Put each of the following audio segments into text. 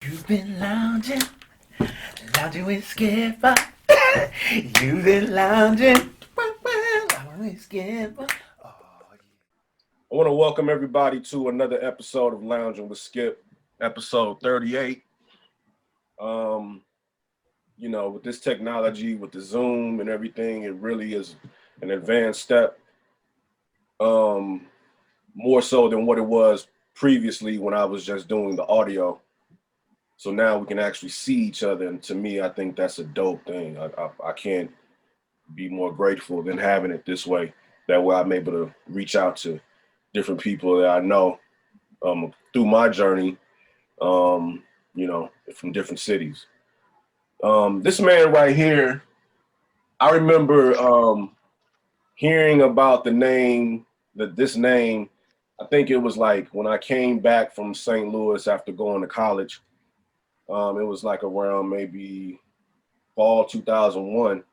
You've been lounging with Skipper. You've been lounging with Skipper. Oh, I want to welcome everybody to another episode of Loungin with Skip, episode 38. With this technology, with the Zoom and everything, it really is an advanced step. More so than what it was previously when I was just doing the audio. So now we can actually see each other, and to me, I think that's a dope thing. I can't be more grateful than having it this way. That way I'm able to reach out to different people that I know through my journey, from different cities. This man right here, I remember hearing about this name. I think it was like when I came back from St. Louis after going to college. It was like around maybe fall 2001.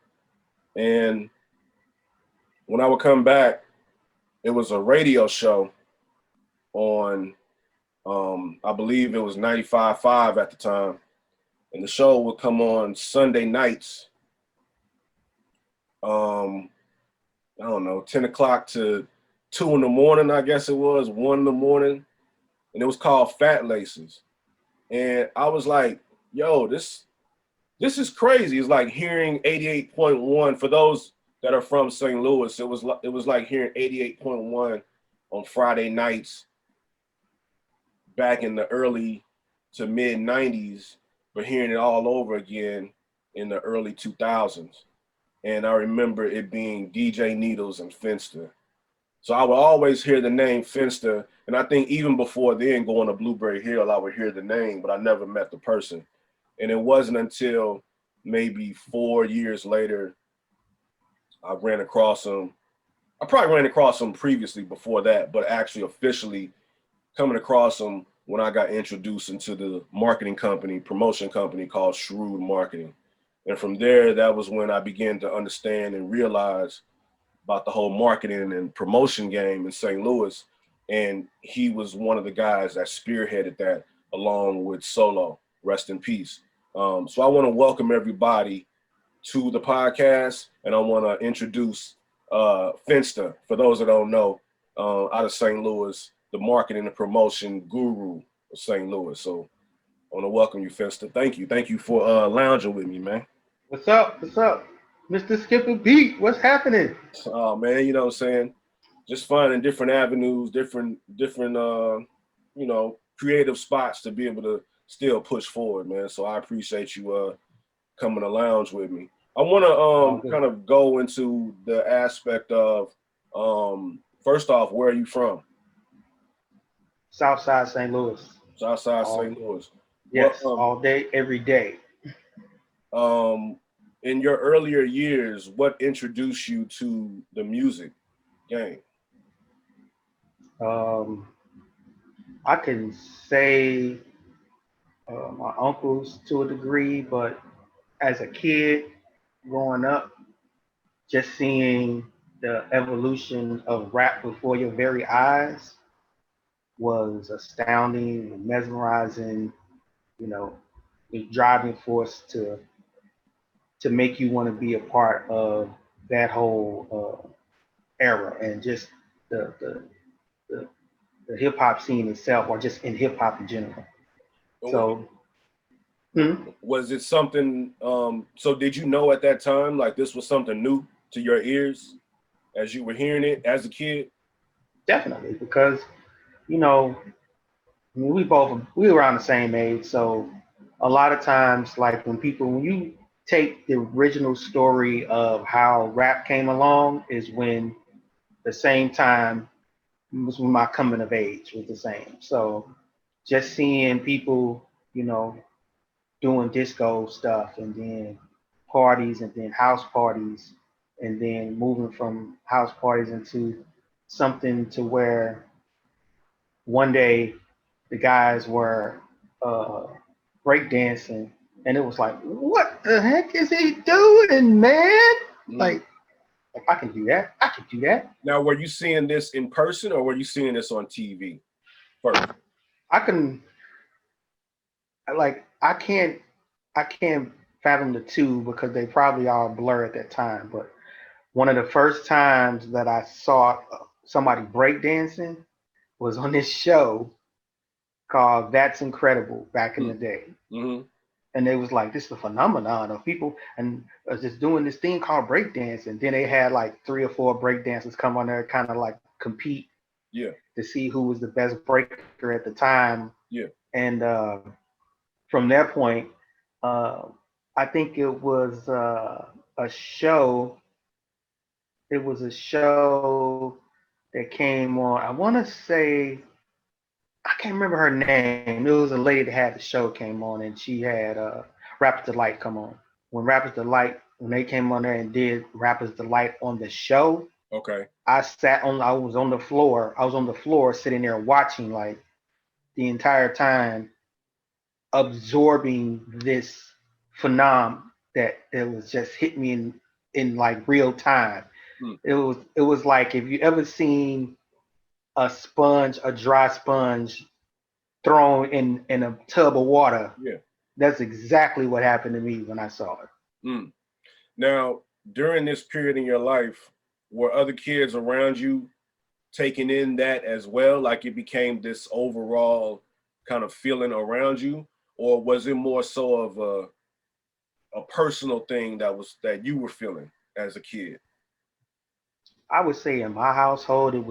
And when I would come back, it was a radio show on, I believe it was 95.5 at the time. And the show would come on Sunday nights. I don't know, 10 o'clock to 2 in the morning, I guess it was, 1 in the morning. And it was called Fat Laces. And I was like, yo, this is crazy. It's like hearing 88.1 for those that are from St. Louis. It was like hearing 88.1 on Friday nights back in the early to mid 90s, but hearing it all over again in the early 2000s. And I remember it being DJ Needles and Finsta. So I would always hear the name Finsta. And I think even before then, going to Blueberry Hill, I would hear the name, but I never met the person. And it wasn't until maybe 4 years later, I ran across him. I probably ran across him previously before that, but actually officially coming across him when I got introduced into the promotion company called Shrewd Marketing. And from there, that was when I began to understand and realize about the whole marketing and promotion game in St. Louis. And he was one of the guys that spearheaded that along with Solo, rest in peace. So I want to welcome everybody to the podcast, and I want to introduce Finsta, for those that don't know, out of St. Louis, the marketing and promotion guru of St. Louis. So I want to welcome you, Finsta. Thank you for lounging with me, man. What's up? Mr. Skipper Beat, what's happening? Oh, man, you know what I'm saying? Just finding different avenues, different creative spots to be able to still push forward, man. So I appreciate you coming to lounge with me. I want to kind of go into the aspect of, first off, where are you from? Southside St. Louis. Southside St. Louis. Yes, all day, every day. In your earlier years, what introduced you to the music game? I can say my uncles to a degree, but as a kid growing up, just seeing the evolution of rap before your very eyes was astounding and mesmerizing, the driving force to make you want to be a part of that whole era, and just the hip hop scene itself, or just in hip hop in general. So, was it something? So did you know at that time, like, this was something new to your ears as you were hearing it as a kid? Definitely, because we were around the same age, so a lot of times, like when you take the original story of how rap came along, is when the same time was when my coming of age was the same. So just seeing people, doing disco stuff, and then parties, and then house parties, and then moving from house parties into something to where one day the guys were breakdancing, and it was like, what the heck is he doing, man? Like, I can do that. I can do that. Now, were you seeing this in person, or were you seeing this on TV first? like I can't fathom the two because they probably all blur at that time. But one of the first times that I saw somebody breakdancing was on this show called That's Incredible back in the day. Mm-hmm. And they was like, this is a phenomenon of people and just doing this thing called breakdance. And then they had like 3 or 4 breakdancers come on there, kind of like compete Yeah. to see who was the best breaker at the time. Yeah. And from that point, uh, I think it was a show. It was a show that came on. I want to say I can't remember her name. It was a lady that had the show came on, and she had Rappers Delight come on. When Rappers Delight, when they came on there and did Rappers Delight on the show, Okay. I was on the floor. I was on the floor sitting there watching like the entire time, absorbing this phenom that it was just hit me in like real time. Mm. It was like if you ever seen a dry sponge thrown in a tub of water. Yeah. That's exactly what happened to me when I saw it. Mm. Now, during this period in your life, were other kids around you taking in that as well? Like it became this overall kind of feeling around you, or was it more so of a personal thing that you were feeling as a kid? I would say in my household it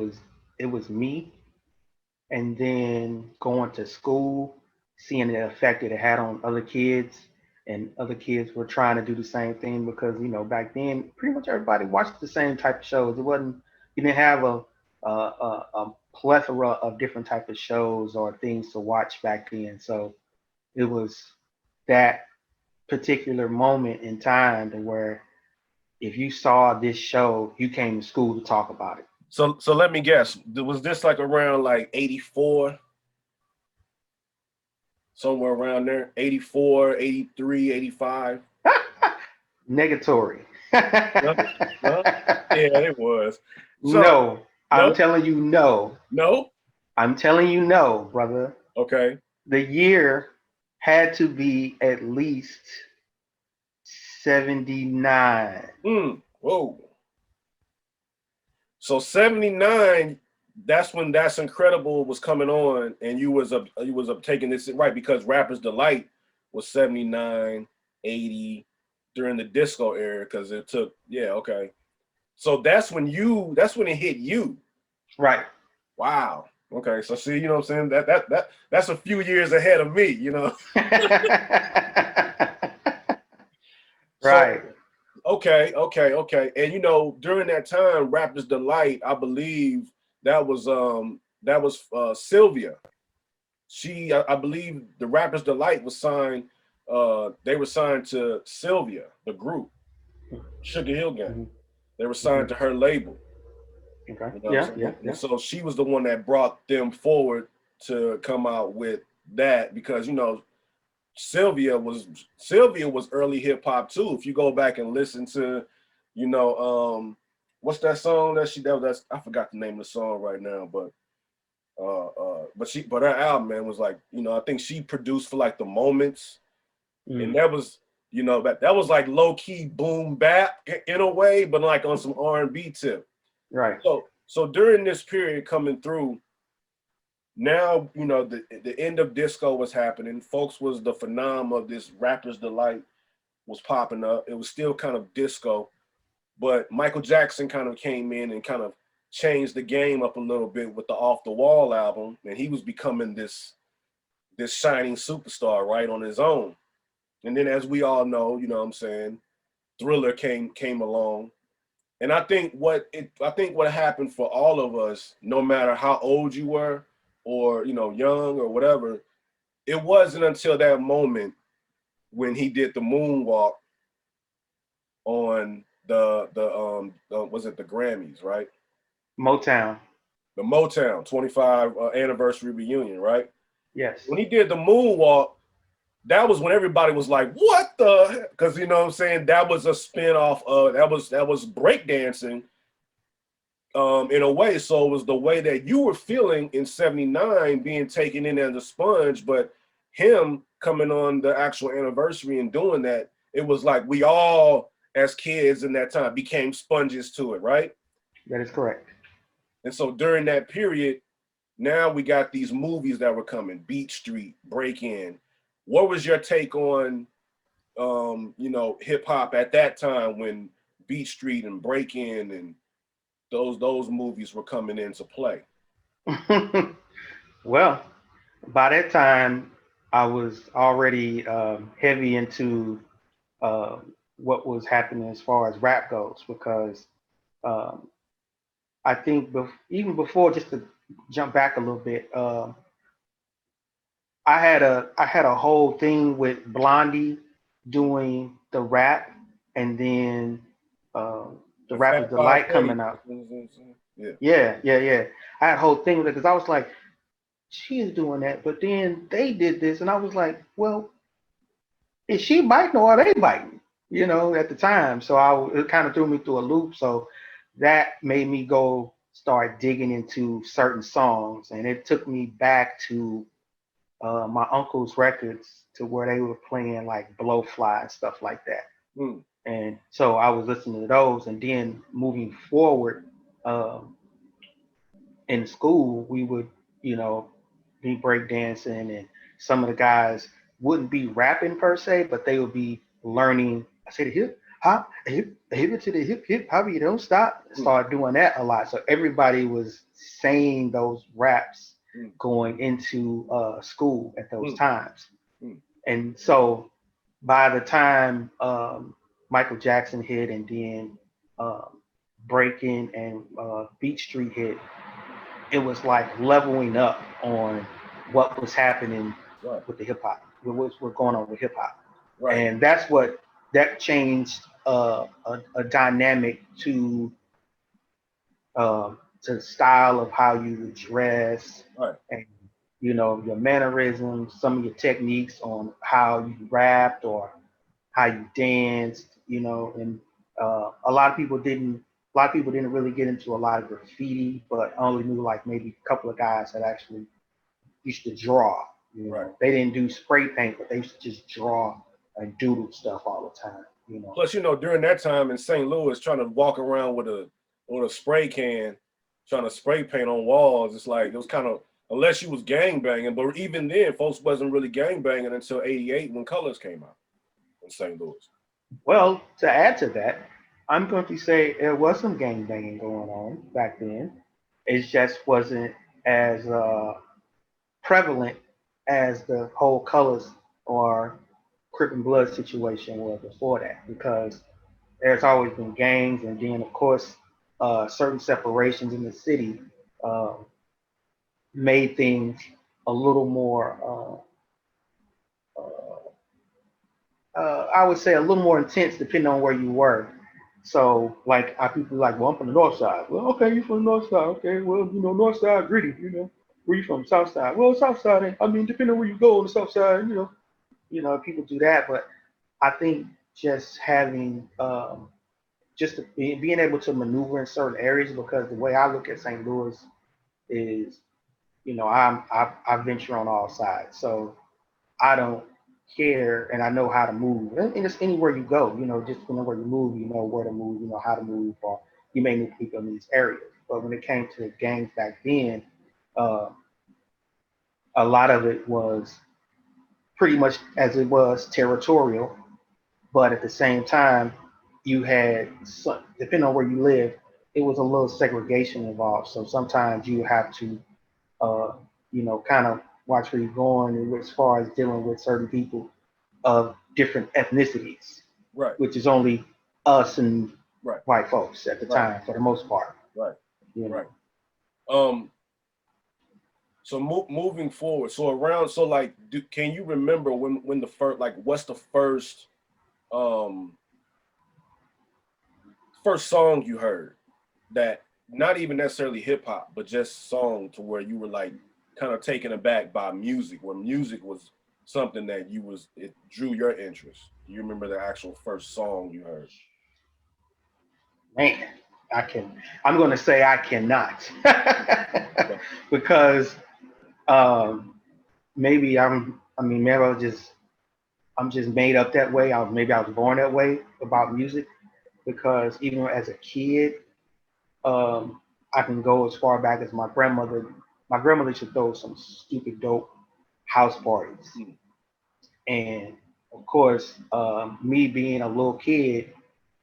was me, and then going to school, seeing the effect that it had on other kids, and other kids were trying to do the same thing because back then pretty much everybody watched the same type of shows. It wasn't You didn't have a plethora of different type of shows or things to watch back then, so it was that particular moment in time to where if you saw this show, you came to school to talk about it. So let me guess. Was this like around like 84, somewhere around there? 84, 83, 85? Negatory. No? No? Yeah, it was. So, No, I'm no? telling you no. No? I'm telling you no, brother. Okay. The year had to be at least 79. Whoa. So 79, that's when That's Incredible was coming on, and you was up taking this right because Rapper's Delight was 79, 80 during the disco era because it took, yeah, okay. So that's when it hit you. Right. Wow. Okay. So see, you know what I'm saying? That's a few years ahead of me, you know. So Right. okay. And during that time, Rapper's Delight, I believe that was Sylvia. I believe the Rapper's Delight was signed. They were signed to Sylvia, the group, Sugar Hill Gang. Mm-hmm. They were signed to her label. Okay. You know what Yeah, I'm yeah, saying? yeah. And so she was the one that brought them forward to come out with that because Sylvia was early hip hop too. If you go back and listen to, what's that song that's I forgot the name of the song right now, but her album, man, was like, I think she produced for like the Moments, and Mm. that was, that was like low key boom bap in a way, but like on some R&B tip. Right. So during this period coming through, now the end of disco was happening. Folks was the phenom of this Rapper's Delight was popping up. It was still kind of disco, but Michael Jackson kind of came in and kind of changed the game up a little bit with the Off the Wall album, and he was becoming this shining superstar right on his own. And then, as we all know, you know what I'm saying, Thriller came along. And I think what happened for all of us, no matter how old you were or young or whatever, it wasn't until that moment when he did the moonwalk on was it the Grammys, right? Motown. The Motown 25 anniversary reunion, right? Yes. When he did the moonwalk, that was when everybody was like, "What the?" Because you know what I'm saying, that was a spin-off of that was breakdancing, in a way. So it was the way that you were feeling in '79 being taken in as a sponge, but him coming on the actual anniversary and doing that, it was like we all, as kids in that time, became sponges to it, right? That is correct. And so during that period, now we got these movies that were coming, Beat Street, Break In. What was your take on, hip hop at that time when Beat Street and Break In and those movies were coming into play? Well, by that time, I was already heavy into uh, what was happening as far as rap goes, because um, I think even before, just to jump back a little bit, I had a whole thing with Blondie doing the rap, and then uh, the The Rapper's Fat Five Delight Freddy. coming out. Yeah. Yeah, yeah, yeah. I had a whole thing with it because I was like, she is doing that, but then they did this, and I was like, well, is she biting or are they biting? At the time. So it kind of threw me through a loop. So that made me go start digging into certain songs, and it took me back to my uncle's records to where they were playing like Blowfly and stuff like that. Mm. And so I was listening to those, and then moving forward, um, in school, we would, be breakdancing, and some of the guys wouldn't be rapping per se, but they would be learning. I say the hip hop, hip it to the hip hop, you don't stop. Start doing that a lot. So everybody was saying those raps going into school at those times. And so by the time Michael Jackson hit, and then Breaking and Beat Street hit, it was like leveling up on what was happening Right. with the hip hop, what was going on with hip hop, Right. and that changed a dynamic to the style of how you dress, Right. and your mannerisms, some of your techniques on how you rapped or how you danced, and a lot of people didn't really get into a lot of graffiti, but only knew like maybe a couple of guys that actually used to draw. Right. They didn't do spray paint, but they used to just draw and doodle stuff all the time. Plus, during that time in St. Louis, trying to walk around with a spray can, trying to spray paint on walls, it's like it was kind of, unless you was gang banging, but even then, folks wasn't really gang banging until '88 when Colors came out in St. Louis. Well, to add to that, I'm going to say there was some gang banging going on back then. It just wasn't as prevalent as the whole Colors or Crip and Blood situation was before that, because there's always been gangs, and then of course certain separations in the city uh, made things a little more, I would say, a little more intense depending on where you were. So like people like, well, I'm from the north side. Well, okay, you from the north side. Okay, well, north side gritty. Where you from? South side. Well, south side. I mean, depending on where you go on the south side, people do that. But I think just having being able to maneuver in certain areas, because the way I look at St. Louis is, I venture on all sides, so I don't care, and I know how to move, and it's anywhere you go, just depending where you move, you know where to move, you know how to move, or you may meet people in these areas. But when it came to gangs back then, uh, a lot of it was pretty much as it was territorial, but at the same time, you had depending on where you live, it was a little segregation involved. So sometimes you have to, uh, kind of watch where you're going as far as dealing with certain people of different ethnicities, Right. which is only us and Right. white folks at the time for the most part. Right. Right. So moving forward, can you remember when the first, like, what's the first song you heard that, not even necessarily hip hop, but just song to where you were like kind of taken aback by music, where music was something that it drew your interest? Do you remember the actual first song you heard? Man, I'm going to say I cannot, because maybe maybe I was just I'm just made up that way. Maybe I was born that way about music because even as a kid, um, I can go as far back as my grandmother. My grandmother used to throw some stupid dope house parties, Mm. and of course, me being a little kid,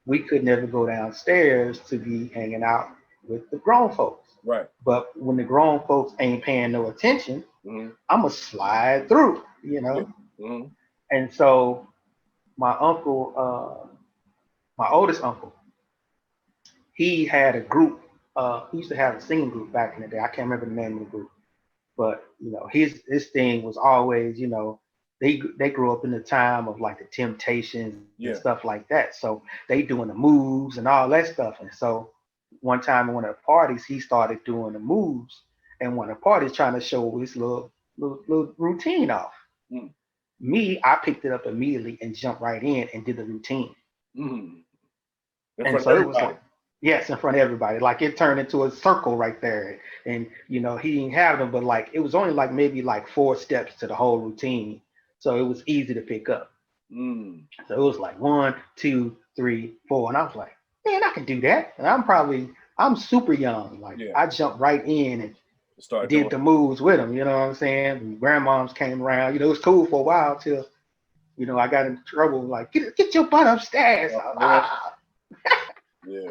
we could never go downstairs to be hanging out with the grown folks. Right. But when the grown folks ain't paying no attention, Mm-hmm. I'ma slide through, Yeah. Mm-hmm. And so my uncle, my oldest uncle, he had a group. He used to have a singing group back in the day. I can't remember the name of the group, but his thing was always, they grew up in the time of like the Temptations and Yeah. stuff like that. So they doing the moves and all that stuff. And so one time in one of the parties, he started doing the moves, and one of the parties trying to show his little routine off. Mm. Me, I picked it up immediately and jumped right in and did the routine. Mm-hmm. In And front so of it was everybody. like, yes, in front of everybody. Like it turned into a circle right there. And, he didn't have them, but like it was only like maybe like 4 steps to the whole routine. So it was easy to pick up. Mm. So it was like 1, 2, 3, 4. And I was like, man, I can do that. And I'm super young. Like Yeah. I jumped right in and Start did doing. the moves with them. You know what I'm saying? And grandmoms came around. It was cool for a while till, I got in trouble. Like, get your butt upstairs. Yeah. Yeah.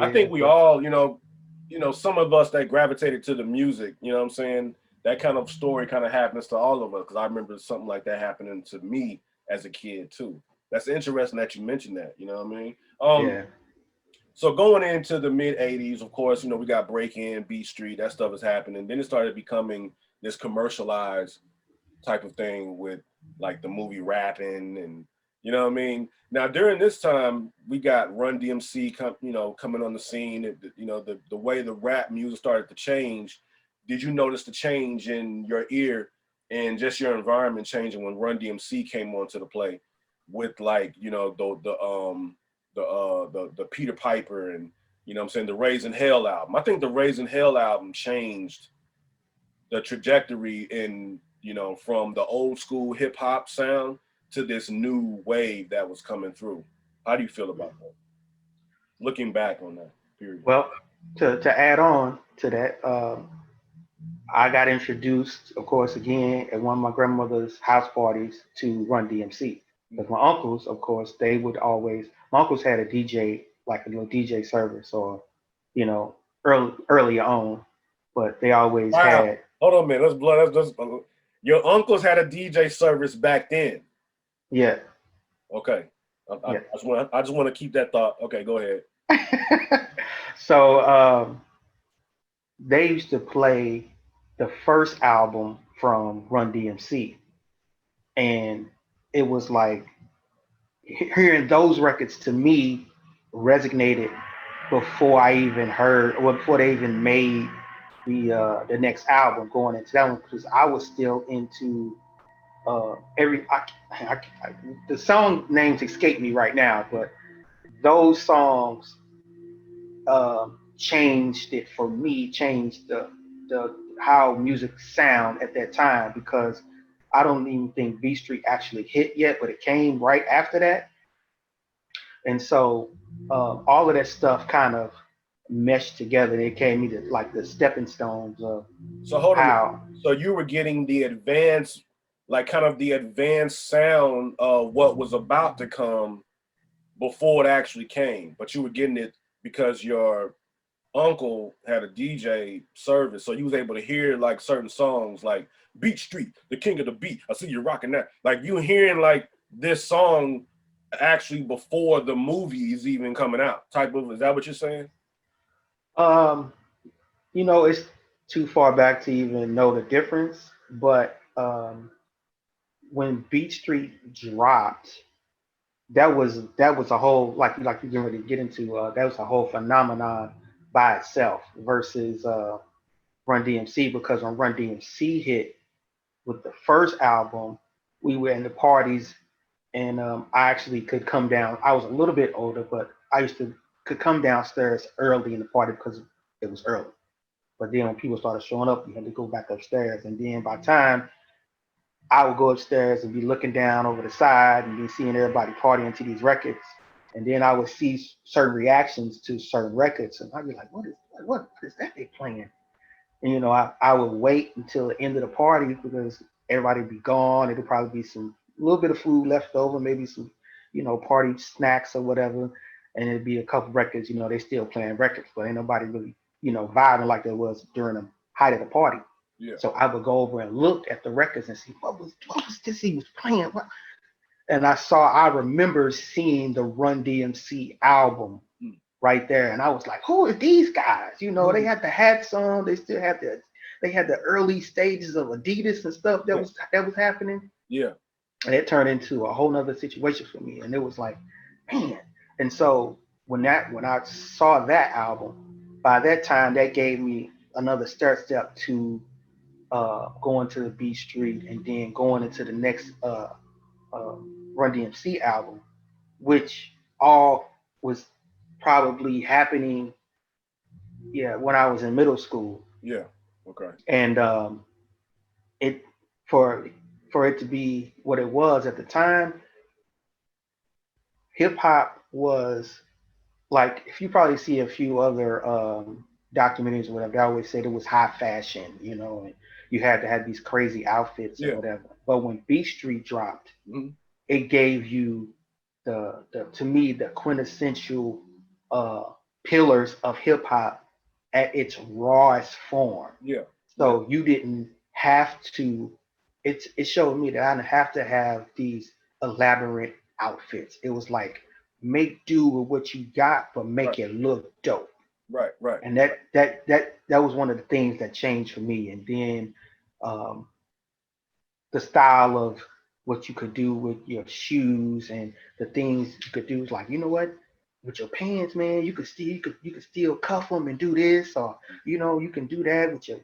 I Yeah, think we but all, some of us that gravitated to the music, you know what I'm saying? That kind of story kind of happens to all of us because I remember something like that happening to me as a kid too. That's interesting that you mentioned that, you know what I mean? yeah. So going into the mid 80s, of course, we got Break In, Beat Street, that stuff is happening. Then it started becoming this commercialized type of thing with like the movie rapping and you know what I mean. Now during this time we got Run DMC coming on the scene. The way the rap music started to change. Did you notice the change in your ear and just your environment changing when Run DMC came onto the play with like the Peter Piper and what I'm saying, the Raising Hell album? I think the Raising Hell album changed the trajectory in from the old school hip hop sound to this new wave that was coming through. How do you feel about that? Looking back on that period. Well, to add on to that, I got introduced, of course, again at one of my grandmother's house parties to Run DMC. Because my uncles, of course, they would always. My uncles had a DJ, like a little DJ service, or earlier on, but they always Wow. had. Hold on a minute. Your uncles had a DJ service back then. Yeah, Okay. I yeah. just want to keep that thought. Okay, go ahead. So they used to play the first album from Run DMC, and it was like hearing those records to me resonated before I even heard, or before they even made the next album going into that one, because I was still into the song names escape me right now, but those songs changed it for me, changed the how music sound at that time, because I don't even think B Street actually hit yet, but it came right after that. And so all of that stuff kind of meshed together. It gave me like the stepping stones of So hold on. how. So you were getting the advanced, like kind of the advanced sound of what was about to come before it actually came, but you were getting it because your uncle had a DJ service, so you was able to hear like certain songs like Beat Street, the king of the beat. I see you rocking that. Like you hearing like this song actually before the movie is even coming out. Type of, is that what you're saying? Um, it's too far back to even know the difference, but when Beat Street dropped, that was a whole, like you can really get into, that was a whole phenomenon by itself versus Run DMC, because when Run DMC hit with the first album, we were in the parties, and I actually could come down. I was a little bit older, but I used to could come downstairs early in the party because it was early. But then when people started showing up, you had to go back upstairs, and then by the time I would go upstairs and be looking down over the side and be seeing everybody partying to these records. And then I would see certain reactions to certain records, and I'd be like, what is that they playing? And I would wait until the end of the party because everybody would be gone. It'd probably be some little bit of food left over, maybe some, party snacks or whatever. And it'd be a couple records, they still playing records, but ain't nobody really, vibing like there was during the height of the party. Yeah. So I would go over and look at the records and see what was this he was playing. And I remember seeing the Run DMC album right there, and I was like, who are these guys? They had the hats on, they still had the early stages of Adidas and stuff that was happening. Yeah. And it turned into a whole nother situation for me. And it was like, man. And so when I saw that album, by that time that gave me another step to going to the B Street and then going into the next Run DMC album, which all was probably happening, when I was in middle school. Yeah. Okay. And it for it to be what it was at the time, hip hop was like, if you probably see a few other documentaries or whatever, they always said it was high fashion, and you had to have these crazy outfits or whatever. But when B Street dropped, it gave you the to me the quintessential pillars of hip hop at its rawest form. Yeah. So you didn't have to. It showed me that I didn't have to have these elaborate outfits. It was like, make do with what you got, but make it look dope. Right. And that was one of the things that changed for me. And then the style of what you could do with your shoes and the things you could do is like, with your pants, man, you could still cuff them and do this, or you can do that with your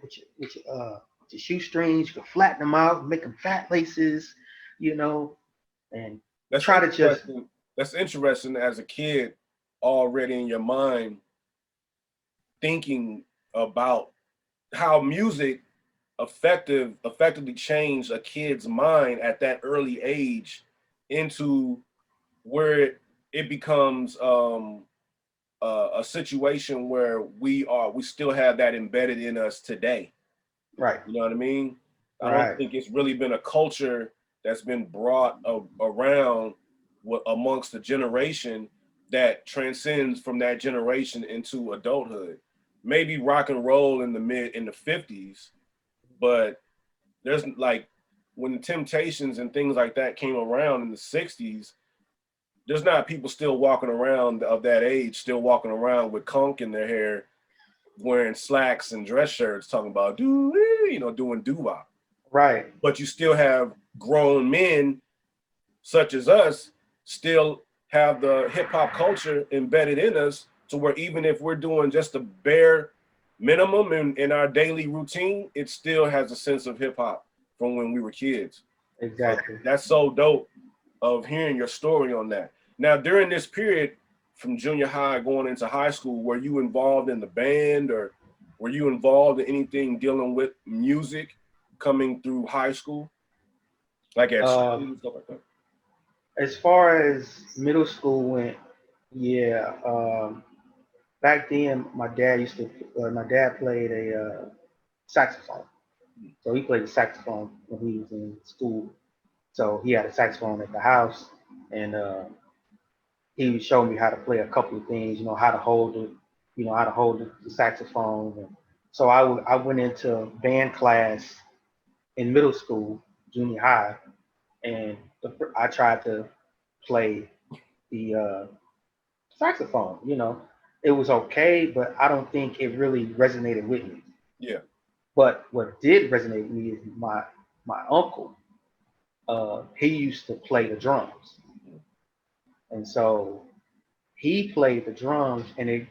shoestrings. You can flatten them out, make them fat laces, and that's try to just. That's interesting as a kid, already in your mind, thinking about how music effectively changed a kid's mind at that early age into where it becomes a situation where we still have that embedded in us today. Right. You know what I mean? I Right. don't think it's really been a culture that's been brought around amongst the generation that transcends from that generation into adulthood. Maybe rock and roll in the 50s, but there's like when the Temptations and things like that came around in the 60s, there's not people still walking around of that age, still walking around with conch in their hair, wearing slacks and dress shirts, talking about doing doo-wop. Right. But you still have grown men such as us still have the hip hop culture embedded in us, to where even if we're doing just the bare minimum in our daily routine, it still has a sense of hip hop from when we were kids. Exactly. So that's so dope of hearing your story on that. Now, during this period from junior high going into high school, were you involved in the band, or were you involved in anything dealing with music coming through high school? Like at school and stuff like that? As far as middle school went, yeah. Back then, my dad played a saxophone. So he played the saxophone when he was in school. So he had a saxophone at the house, and he showed me how to play a couple of things, how to hold it, how to hold the saxophone. And so I went into band class in middle school, junior high, and I tried to play the saxophone. It was okay, but I don't think it really resonated with me. Yeah. But what did resonate with me is my uncle. He used to play the drums, and so he played the drums, and it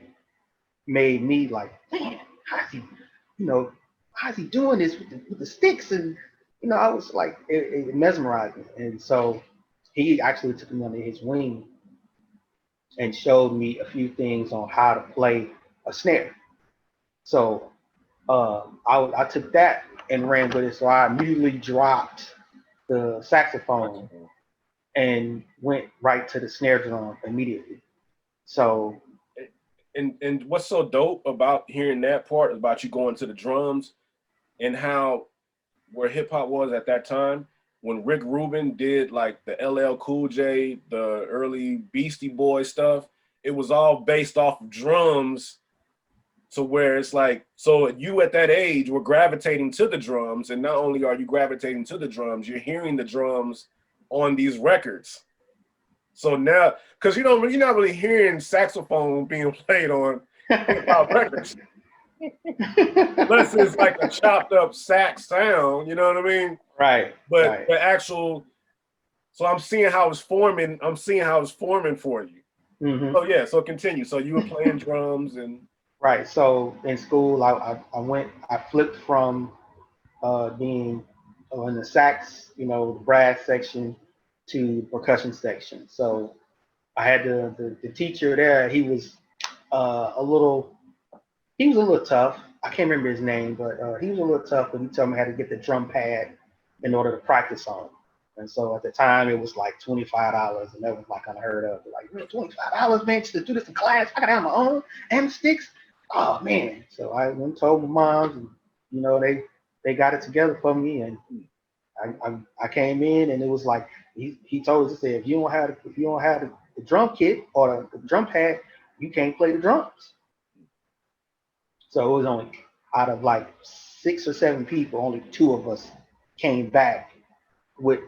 made me like, man, how's he doing this with the sticks? And I was like, it mesmerized me. And so he actually took me under his wing and showed me a few things on how to play a snare. So I took that and ran with it. So I immediately dropped the saxophone and went right to the snare drum immediately. So, and what's so dope about hearing that part about you going to the drums and how where hip hop was at that time when Rick Rubin did like the LL Cool J, the early Beastie Boy stuff, it was all based off of drums. So where it's like, so you at that age were gravitating to the drums, and not only are you gravitating to the drums, you're hearing the drums on these records. So now, because you're not really hearing saxophone being played on hip hop records, unless it's like a chopped up sax sound. You know what I mean? right, But right. the actual, so I'm seeing how it's forming. I'm seeing how it's forming for you. Hmm. So yeah, so continue. So you were playing drums and Right. So in school, I flipped from being in the sax, the brass section to percussion section. So I had the teacher there. He was a little tough. I can't remember his name, but he was a little tough. But he told me how to get the drum pad in order to practice on. And so at the time, it was like $25, and that was like unheard of. Like, really, $25, man, just to do this in class? I gotta have my own and sticks. Oh man! So I went and told my moms, and they got it together for me, and I came in, and it was like he told us, he said, if you don't have the drum kit or the drum pad, you can't play the drums. So it was only out of like 6 or 7 people, only 2 of us came back with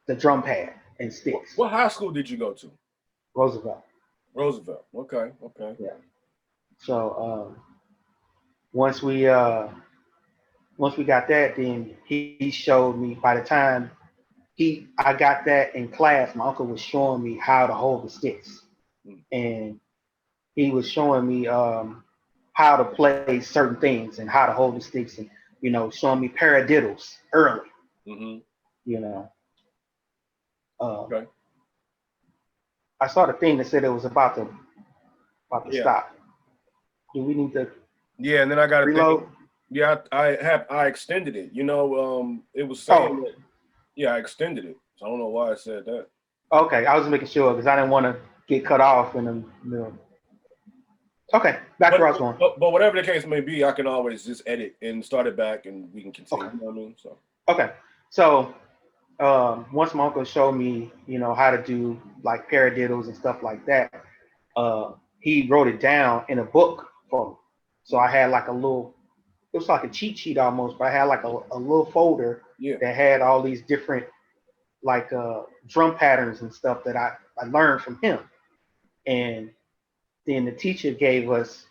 the drum pad and sticks. what high school did you go to? Roosevelt. Roosevelt. Okay, okay. Yeah. So once we got that, then he showed me. By the time I got that in class, my uncle was showing me how to hold the sticks, and he was showing me how to play certain things and how to hold the sticks, and showing me paradiddles early. Mm-hmm. You know, uh, Okay. I saw the thing that said it was about to Yeah. stop. Do we need to Yeah, and then I got a thing. reload? Yeah, I extended it. It was saying Oh, that. Yeah, I extended it. So I don't know why I said that. okay. I was making sure because I didn't want to get cut off in the middle. Okay, back to But, where I was going. but whatever the case may be, I can always just edit and start it back, and we can continue. Okay, You know what I mean? So okay. So once my uncle showed me, how to do like paradiddles and stuff like that, he wrote it down in a book for me. So I had like it was like a cheat sheet almost, but I had like a little folder yeah. that had all these different like drum patterns and stuff that I learned from him. And then the teacher gave us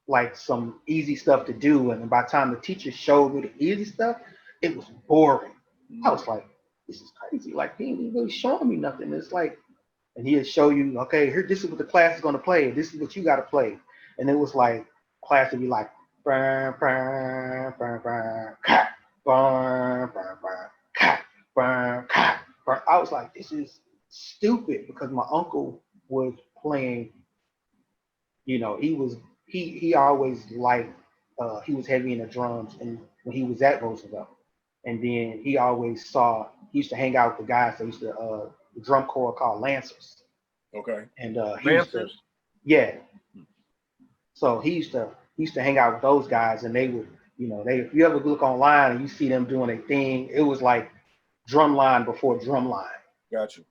like some easy stuff to do. And by the time the teacher showed me the easy stuff, it was boring. I was like, this is crazy. Like he ain't really showing me nothing. It's like, and he'd show you, okay, here, this is what the class is gonna play. This is what you gotta play. And it was like class would be like, burn, burn, burn, burn, cat, burn, burn, burn, cat, burn, cat, burn. I was like, this is stupid because my uncle was playing, he was he always liked he was heavy in the drums and when he was at Roosevelt. And then he used to hang out with the guys that used to the drum corps called Lancers. Okay. And he used to, Lancers. yeah. So he used to hang out with those guys, and they would, if you ever look online and you see them doing a thing, it was like drumline before drumline, Got you.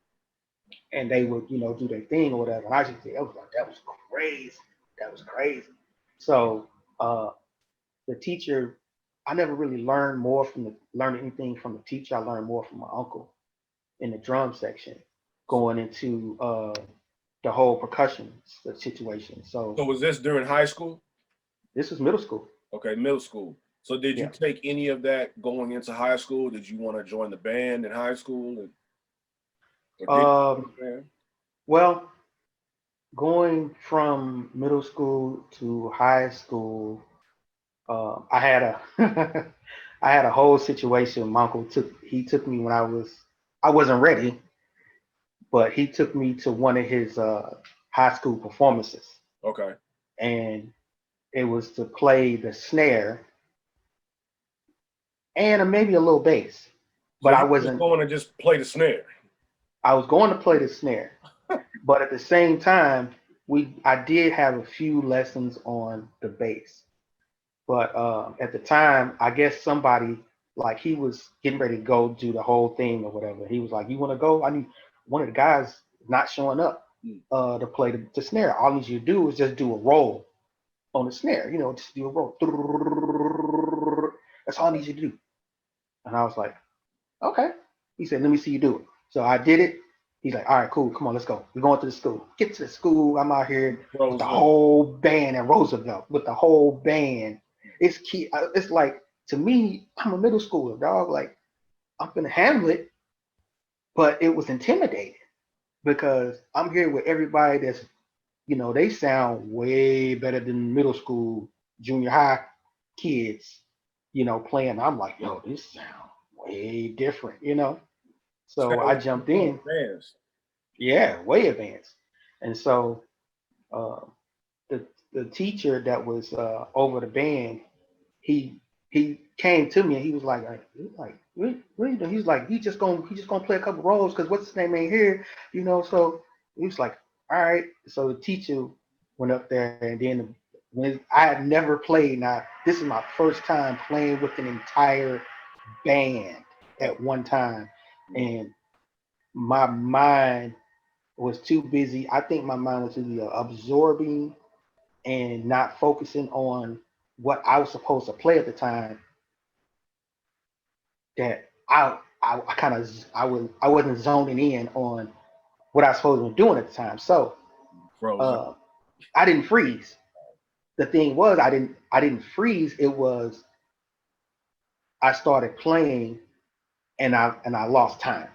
and they would, do their thing or whatever. And I just think I was like, that was crazy. That was crazy. So uh, the teacher, I never really learned anything from the teacher. I learned more from my uncle in the drum section, going into the whole percussion situation. So So was this during high school? this was middle school. Okay, middle school. So did you Yeah. take any of that going into high school? Did you want to join the band in high school, or did you join Um, the band? well, going from middle school to high school, I had a I had a whole situation. My uncle took me when I wasn't ready, but he took me to one of his high school performances, Okay. and it was to play the snare and maybe a little bass. So but I you were just wasn't. going to just play the snare. I was going to play the snare, but at the same time, I did have a few lessons on the bass. But at the time, I guess somebody like he was getting ready to go do the whole thing or whatever. He was like, "You want to go? I need one of the guys not showing up to play the snare. All I need you to do is just do a roll on the snare. You know, just do a roll. That's all I need you to do." And I was like, "Okay." He said, "Let me see you do it." So I did it. He's like, "All right, cool. Come on, let's go. We're going to the school. Get to the school. I'm out here with the whole band at Roosevelt, with the whole band. It's key. It's like, to me, I'm a middle schooler, dog. Like, I'm gonna handle it, but it was intimidating because I'm here with everybody that's, they sound way better than middle school, junior high kids, playing. I'm like, yo, this sound way different. So I jumped in. Advanced. Yeah, way advanced. And so uh, the teacher that was over the band, he came to me and he was like, what are you doing? He's like, he just gonna play a couple roles because what's his name ain't here. So he was like, all right. So the teacher went up there, and then when I had never played, now this is my first time playing with an entire band at one time, and my mind was too busy. I think my mind was too busy absorbing and not focusing on what I was supposed to play at the time, that I kind of I wasn't zoning in on what I was supposed to be doing at the time. So uh, I didn't freeze. The thing was, I didn't freeze. It was, I started playing and I lost time.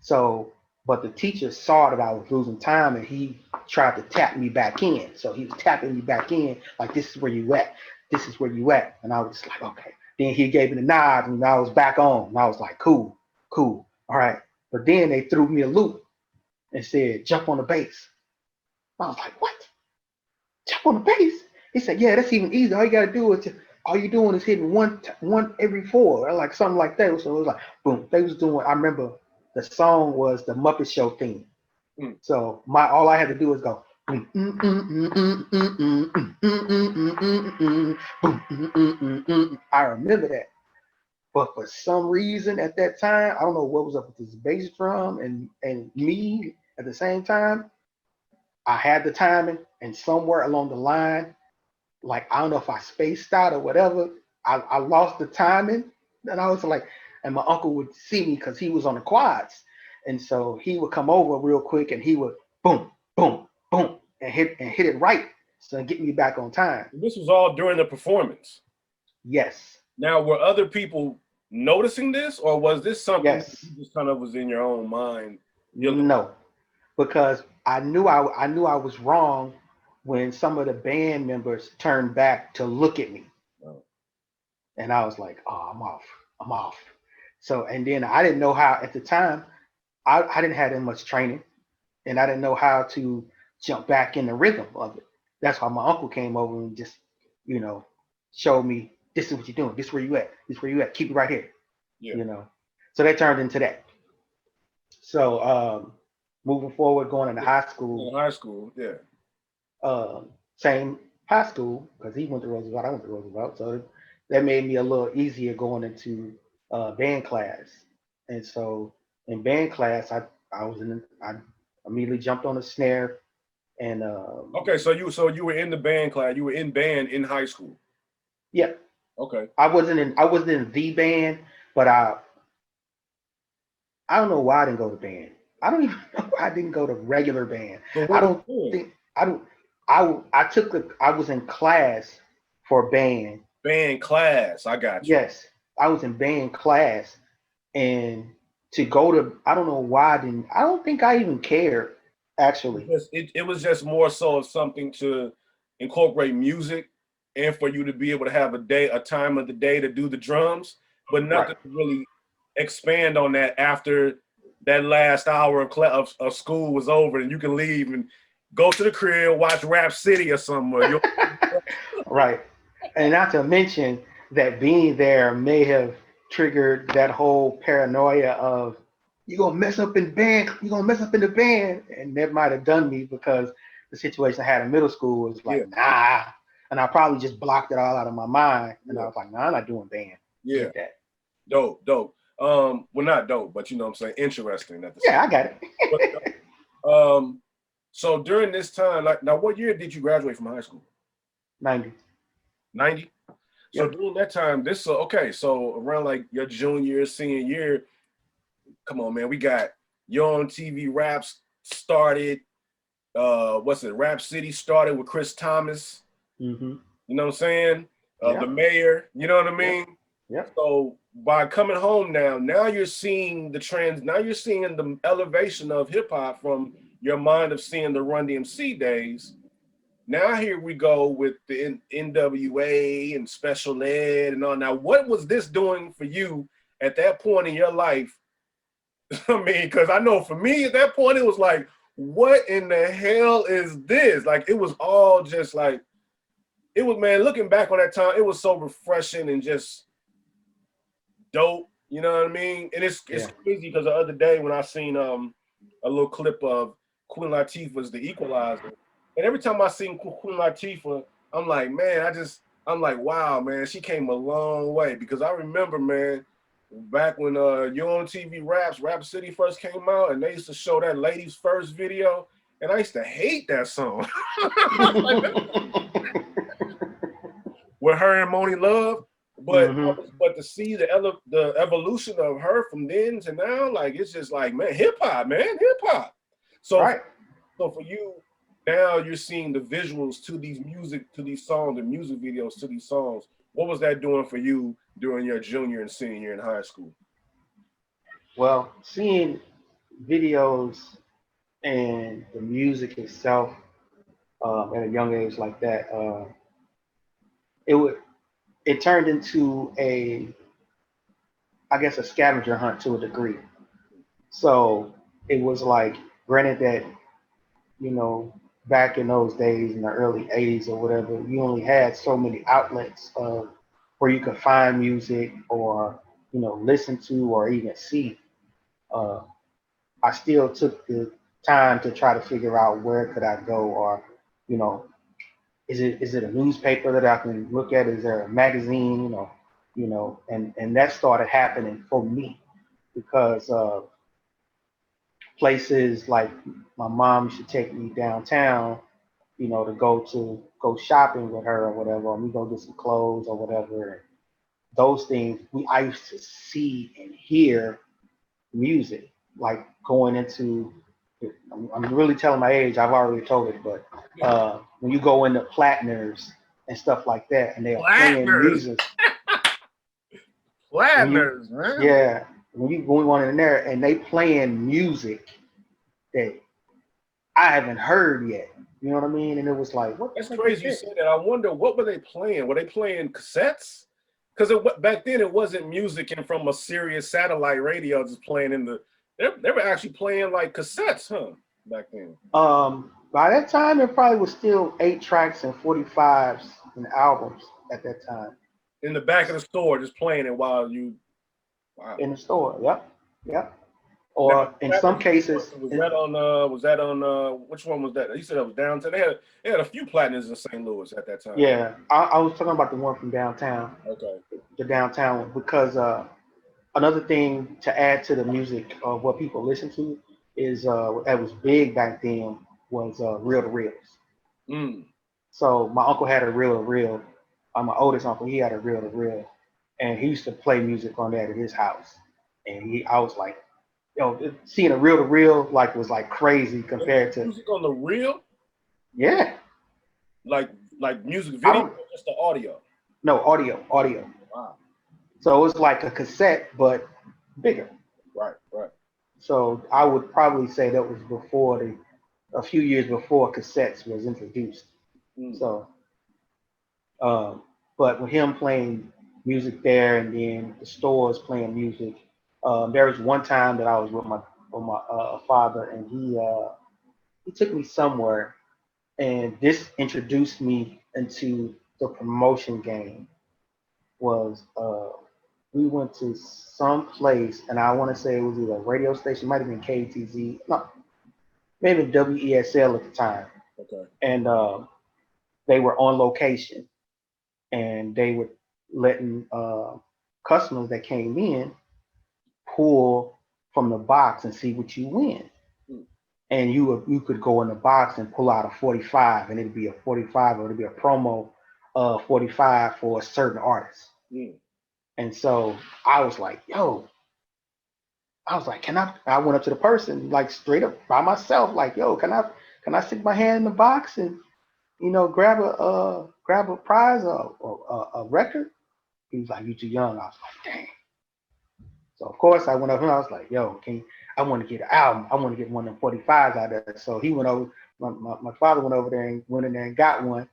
So, but the teacher saw that I was losing time and he tried to tap me back in. So he was tapping me back in, like, this is where you at. This is where you at. And I was like, okay. Then he gave me the nod and I was back on. And I was like, cool. All right. But then they threw me a loop and said, jump on the bass. I was like, what? Jump on the bass? He said, yeah, that's even easier. All you got to do is, all you're doing is hitting one every four, or like something like that. So it was like, boom. They was doing, I remember the song was the Muppet Show theme. So all I had to do was go. I remember that. But for some reason at that time, I don't know what was up with this bass drum and me at the same time. I had the timing, and somewhere along the line, like, I don't know if I spaced out or whatever, I lost the timing. And I was like, and my uncle would see me because he was on the quads. And so he would come over real quick and he would boom, boom, boom, and hit it right. So get me back on time. This was all during the performance. Yes. Now, were other people noticing this, or was this something Yes. that just kind of was in your own mind? No, because I knew I was wrong when some of the band members turned back to look at me. And I was like, oh, I'm off. So, and then I didn't know how, at the time, I didn't have that much training, and I didn't know how to jump back in the rhythm of it. That's why my uncle came over and just, showed me, this is what you're doing. This is where you at. This is where you at. Keep it right here. Yeah. So that turned into that. So moving forward, going into high school. In high school, yeah. Same high school, because he went to Roosevelt, I went to Roosevelt. So that made me a little easier going into band class. And so in band class, I immediately jumped on the snare. And okay, so you were in the band class. You were in band in high school. Yeah. Okay. I wasn't in the band, but I don't know why I didn't go to band. I don't even know why I didn't go to regular band. I was in class for band. Band class, I got you. Yes, I was in band class, and to go to, I don't know why I don't think I even cared, actually. It was just more so of something to incorporate music and for you to be able to have a time of the day to do the drums, but nothing to really expand on that after that last hour of school was over and you can leave and go to the crib, watch Rap City or somewhere. Right. And not to mention that being there may have triggered that whole paranoia of you're gonna mess up in the band, you're gonna mess up in the band, and that might have done me because the situation I had in middle school was Yeah, like, nah, and I probably just blocked it all out of my mind, and I yeah, was like, nah, I'm not doing band. yeah. Get that? Dope, dope. Well, not dope, but you know what I'm saying, interesting at the same. Yeah, I got But, it. so during this time, like now, what year did you graduate from high school? 90. 90. So Yep. during that time, this okay. So around like your junior, senior year, come on, man, we got Yo on TV Raps started. What's it? Rap City started with Chris Thomas. Mm-hmm. You know what I'm saying? The Yep. mayor. You know what I Yep. mean? Yep. So by coming home now you're seeing the trends. Now you're seeing the elevation of hip hop from your mind of seeing the Run DMC days. Now here we go with the NWA and special ed and all. Now, what was this doing for you at that point in your life? I mean, because I know for me at that point it was like, what in the hell is this? Like it was all just like it was, man. Looking back on that time, it was so refreshing and just dope. You know what I mean? And it's Yeah. crazy because the other day when I seen a little clip of Queen Latifah's The Equalizer, and every time I seen Queen Latifah, I'm like, man, I'm like, wow, man, she came a long way because I remember, man, back when You on TV Rap City first came out, and they used to show that Ladies First video, and I used to hate that song. Like, with her and Moni Love. But Mm-hmm. but to see the evolution of her from then to now, like it's just like, man, hip hop, man, hip hop. So Right. so for you now, you're seeing the visuals to these songs, and music videos to these songs. What was that doing for you during your junior and senior year in high school? Well, seeing videos and the music itself at a young age like that, it would it turned into I guess, a scavenger hunt to a degree. So it was like, granted that, you know, back in those days in the early 80s or whatever, you only had so many outlets of where you could find music or, listen to or even see. Uh, I still took the time to try to figure out where could I go, or, you know, is it a newspaper that I can look at? Is there a magazine? And that started happening for me because places like my mom should take me downtown, to go shopping with her or whatever, or we go get some clothes or whatever. And those things I used to see and hear music, like going into. I'm really telling my age. I've already told it, but when you go into Platiners and stuff like that, and they are playing Flatners, music, when you flatners, man. yeah, when you going on in there and they playing music that I haven't heard yet. You know what I mean? And it was like, what the That's heck is crazy you this? say that. I wonder what were they playing? Were they playing cassettes? Because back then it wasn't music and from a serious satellite radio just playing in the. They were actually playing like cassettes, huh? Back then. By that time, it probably was still 8 tracks and 45s and albums at that time In the back of the store, just playing it while you. Wow. in the store. Yep, yep. Now, Or in some cases, was that on which one was that? You said it was downtown. They had a few platinums in St. Louis at that time. yeah, I was talking about the one from downtown, Okay. the downtown one, because another thing to add to the music of what people listen to is that was big back then was reel to reels. Mm. So my uncle had a reel to reel. My oldest uncle, he had a reel to reel, and he used to play music on that at his house. And I was like, seeing a reel to reel like was like crazy They play compared to, music on the reel, yeah, like music I video, don't or just the audio. no audio. Wow. So it was like a cassette but bigger. Right. Right. So I would probably say that was a few years before cassettes was introduced. Mm. So, um, but with him playing music there and then the stores playing music, there was one time that I was with my father, and he took me somewhere, and this introduced me into the promotion game. Was we went to some place, and I want to say it was either a radio station, might have been KTZ, no, maybe WESL at the time, Okay. and they were on location, and they were letting customers that came in pull from the box and see what you win. Mm. And you could go in the box and pull out a 45, and it'd be a 45, or it'd be a promo 45 for a certain artist. Mm. And so I was like, yo, I was like, can I? I went up to the person like straight up by myself, like, yo, can I stick my hand in the box and grab a prize or a record? He was like, you too young. I was like, dang. So of course I went up and I was like, yo, I want to get an album. I want to get one of them 45s out there. So he went over, my father went over there and went in there and got one.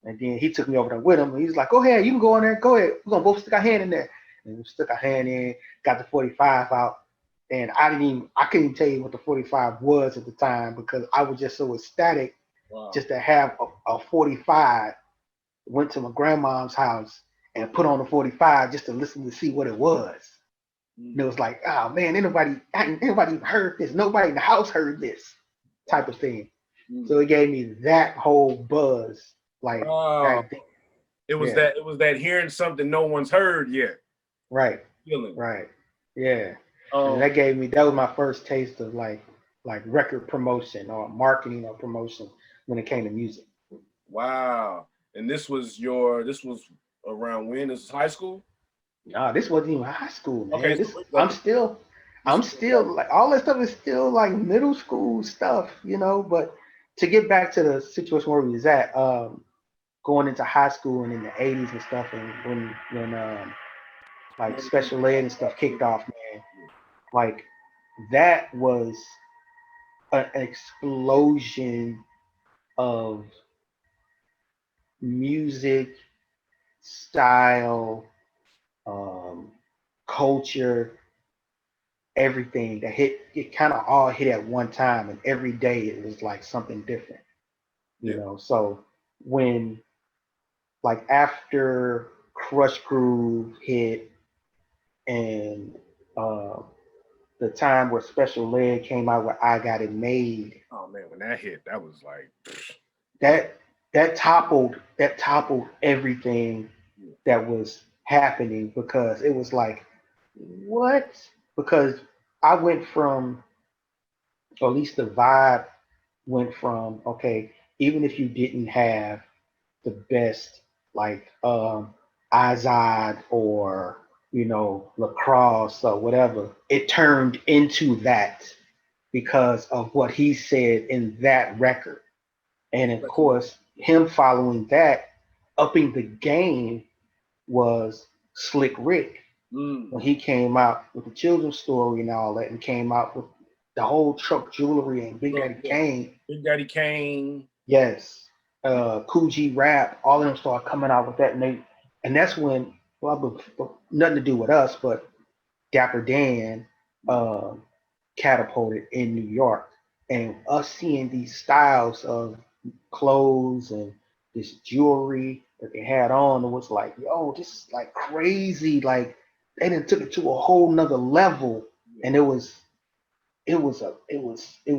And then he took me over there with him. And he was like, go ahead, you can go in there. Go ahead. We're going to both stick our hand in there. And we stuck our hand in, got the 45 out. And I couldn't even tell you what the 45 was at the time because I was just so ecstatic just to have a 45. Went to my grandma's house and put on the 45 just to listen to see what it was. And it was like, oh man, anybody heard this? Nobody in the house heard this type of thing. So it gave me that whole buzz. Like, it was that hearing something no one's heard yet. Right. Feeling. Right. Yeah. And that was my first taste of like record promotion or marketing or promotion when it came to music. Wow. And this was around when? This was high school? Nah, this wasn't even high school, man. Okay, I'm still like all that stuff is still like middle school stuff, but to get back to the situation where we was at, going into high school and in the 80s and stuff, and when like special ed and stuff kicked off, man, like that was an explosion of music, style, culture, everything that hit. It kind of all hit at one time, and every day it was like something different, So when like after Crush Groove hit and the time where Special Ed came out with I Got It Made. Oh man, when that hit, that was like that toppled everything that was happening because it was like, what? Because I went from, or at least the vibe went from, okay, even if you didn't have the best like Izod or lacrosse or whatever, it turned into that because of what he said in that record. And of course, him following that, upping the game was Slick Rick. When he came out with the children's story and all that, and came out with the whole Truck Jewelry and Big Daddy Kane. Big Daddy Kane. Yes. Cool G Rap, all of them started coming out with that. And that's when, nothing to do with us, but Dapper Dan catapulted in New York. And us seeing these styles of clothes and this jewelry that they had on, it was like, yo, this is like crazy. Like they done took it to a whole nother level. And it was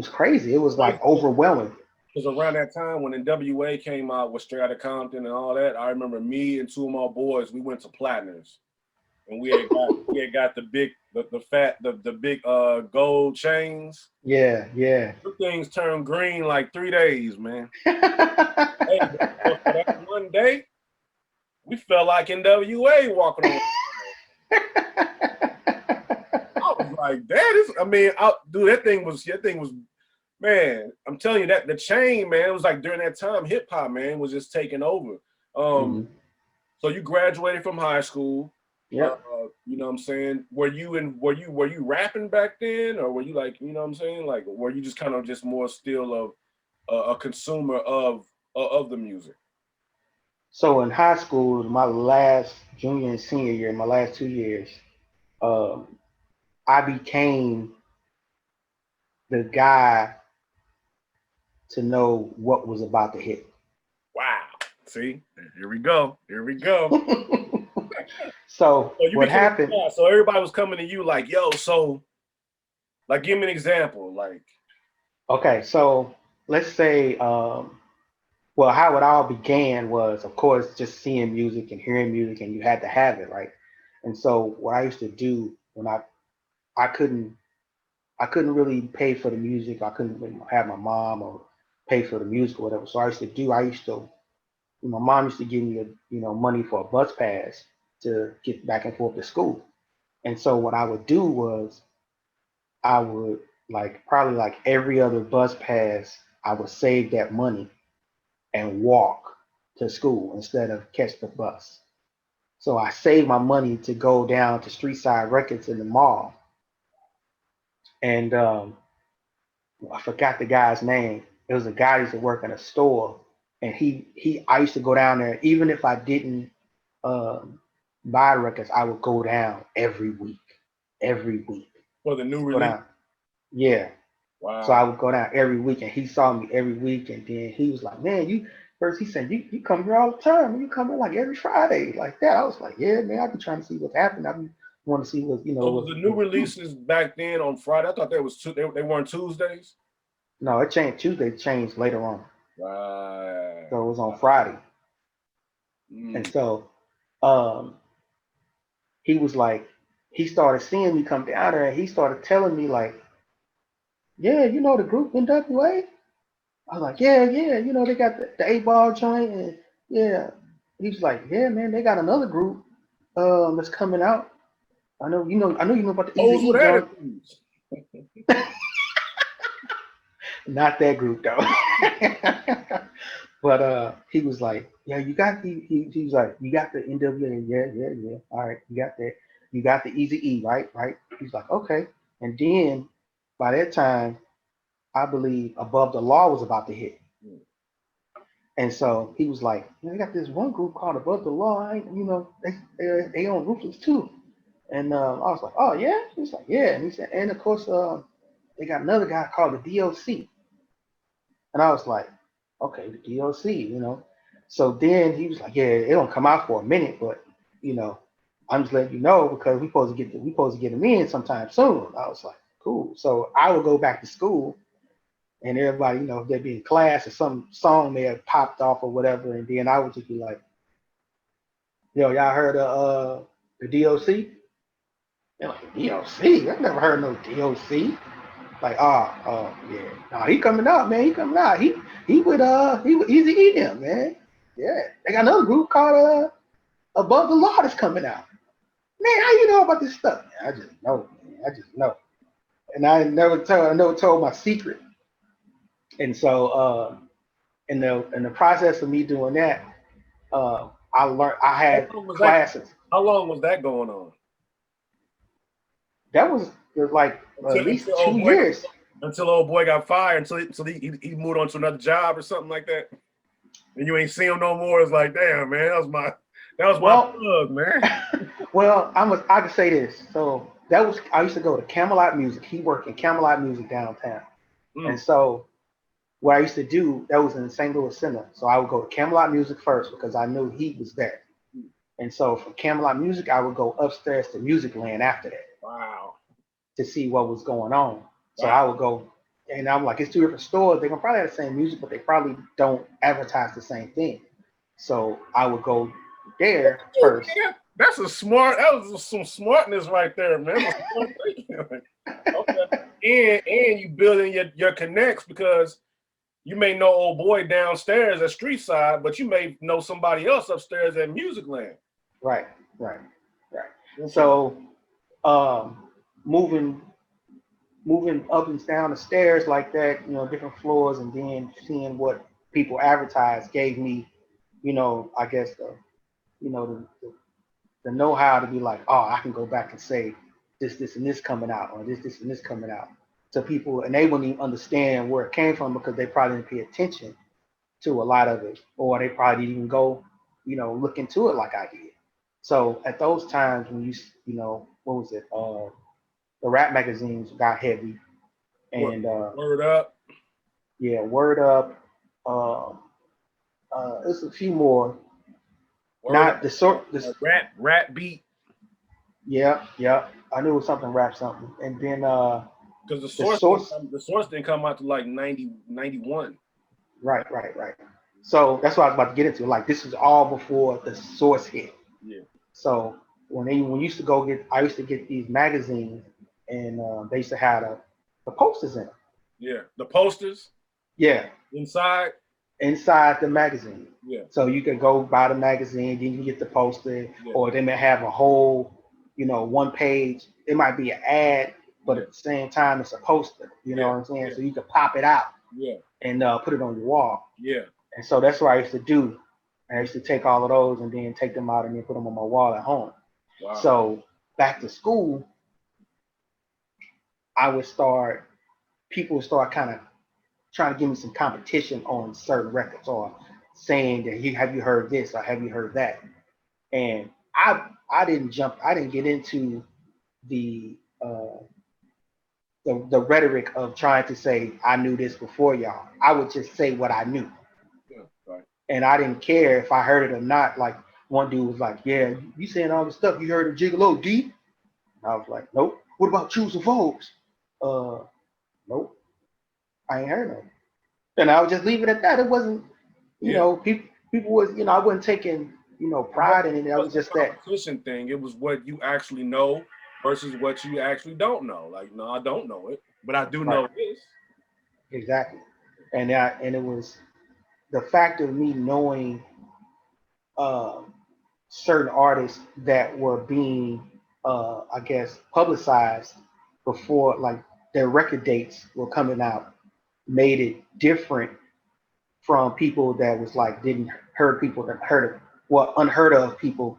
crazy. It was like overwhelming. Because around that time when NWA came out with Straight Outta Compton and all that, I remember me and two of my boys, we went to Platinums. And we had got the big gold chains. Yeah. Two things turned green like 3 days, man. Hey, for that one day, we felt like NWA walking on. I was like, that thing was, man, I'm telling you that the chain, man, it was like during that time, hip hop, man, was just taking over. So you graduated from high school. Yeah. You know what I'm saying? Were you rapping back then, or were you like, you know what I'm saying? Like, were you just kind of just more still of a consumer of the music? So in high school, my last junior and senior year, my last 2 years, I became the guy to know what was about to hit. Wow. See, here we go. So So you what became a happened? star. So everybody was coming to you like, yo, so like give me an example. Like Okay, so let's say, well, how it all began was, of course, just seeing music and hearing music, and you had to have it, right? And so what I used to do when I couldn't I couldn't really pay for the music, I couldn't have my mom or pay for the music or whatever. So I used to my mom used to give me money for a bus pass to get back and forth to school. And so what I would do was I would like probably like every other bus pass, I would save that money and walk to school instead of catch the bus. So I saved my money to go down to Street Side Records in the mall. And I forgot the guy's name. It was a guy who used to work in a store. And I used to go down there, even if I didn't um, buy records, I would go down every week. for the new Go release. down. Yeah. So I Wow. would go down every week, and he saw me every week, and then he was like, "Man, you." First he said, "You come here all the time. You come here like every Friday, like that." I was like, "Yeah, man. I've been trying to see what's happening. I want to see what So was the new what." releases back then on Friday? I thought there was they weren't Tuesdays. No, it changed. Tuesday changed later on, Right. so it was on Friday, and Mm. so um, he was like, he started seeing me come down there, and he started telling me like, "Yeah, you know the group NWA." I was like, "Yeah, yeah, they got the 8 ball joint, and yeah." He was like, "Yeah, man, they got another group that's coming out. I know you know about the Easy Those E with joint. attitudes. Not that group though." But he was like, "Yeah, you got he was like, you got the NWA, yeah, yeah, yeah. All right, you got that. You got the Easy E, right, right." He's like, "Okay." And then by that time, I believe Above the Law was about to hit. And so he was like, "They got this one group called Above the Law. They own Ruthless too." And I was like, "Oh yeah?" He was like, "Yeah." And he said, and of course, they got another guy called the DOC. And I was like, "Okay, the DOC." So then he was like, "Yeah, it don't come out for a minute, but you know, I'm just letting you know because we supposed to get them in sometime soon." I was like, "Cool." So I would go back to school, and everybody, they'd be in class or some song may have popped off or whatever, and then I would just be like, "Y'all heard of the DOC?" They're like, "DOC? I've never heard no DOC." Like, oh, yeah, no, he coming out, man. He coming out. He with Easy E them, man. Yeah, they got another group called Above the Law that's coming out. Man, how you know about this stuff? Man, I just know, man. I just know, and I never told my secret. And so, in the process of me doing that, I learned I How had long was that? classes. How long was that going on? That was like Until at least until two old boy years. until old boy got fired until he moved on to another job or something like that. And you ain't see him no more. It's like, damn, man, that was my Well, plug, man. well, I can say this. So I used to go to Camelot Music. He worked in Camelot Music downtown, and Mm. so what I used to do that was in the St. Louis Center. So I would go to Camelot Music first because I knew he was there, and so from Camelot Music I would go upstairs to Music Land after that Wow. to see what was going on. So Wow. I would go, and I'm like, it's two different stores. They can probably have the same music, but they probably don't advertise the same thing. So I would go there first. That's a smart. That was some smartness right there, man. That's a smart thing. Okay. And you building your connects because you may know old boy downstairs at Street Side, but you may know somebody else upstairs at Music Land. Right, right, right. Okay. So um, moving moving up and down the stairs like that, different floors, and then seeing what people advertise gave me, I guess the know-how to be like, oh, I can go back and say this, and this coming out, or this, and this coming out to people, and they wouldn't even understand where it came from because they probably didn't pay attention to a lot of it, or they probably didn't even go, look into it like I did. So at those times when what was it? The rap magazines got heavy, and Word up. yeah, Word Up. Uh, there's a few more. Word Not up. the sort. A rap beat. Yeah, yeah. I knew it was something rap something, and then Because the source. the source didn't come out to like 90, 91. Right. So that's what I was about to get into. Like this was all before the source hit. Yeah. So when used to go get, I used to get these magazines, and they used to have the posters in them. Yeah. The posters Yeah, inside. inside the magazine. Yeah. So you could go buy the magazine, then you get the poster, Yeah. or they may have a whole, one page. It might be an ad, but Yeah. at the same time, it's a poster. You know Yeah. what I'm saying? Yeah. So you could pop it out Yeah. and put it on your wall. Yeah. And so that's what I used to do. I used to take all of those and then take them out and then put them on my wall at home. Wow. So back to school, people would start kind of trying to give me some competition on certain records or saying that have you heard this or have you heard that? And I didn't get into the the rhetoric of trying to say I knew this before y'all. I would just say what I knew. Yeah. Right. And I didn't care if I heard it or not. Like one dude was like, "Yeah, you saying all the stuff you heard of Gigolo D?" And I was like, "Nope." What about Choose the Folks? Nope, I ain't heard of it. And I would just leave it at that. It wasn't, Yeah. people was, I wasn't taking, pride in it. That was Wasn't just a that. competition thing. It was what you actually know versus what you actually don't know. Like, no, I don't know it, but I do know Right. this. Exactly. And it was the fact of me knowing uh, certain artists that were being, I guess, publicized before, like their record dates were coming out, made it different from people that was like didn't heard people that heard of, well, unheard of people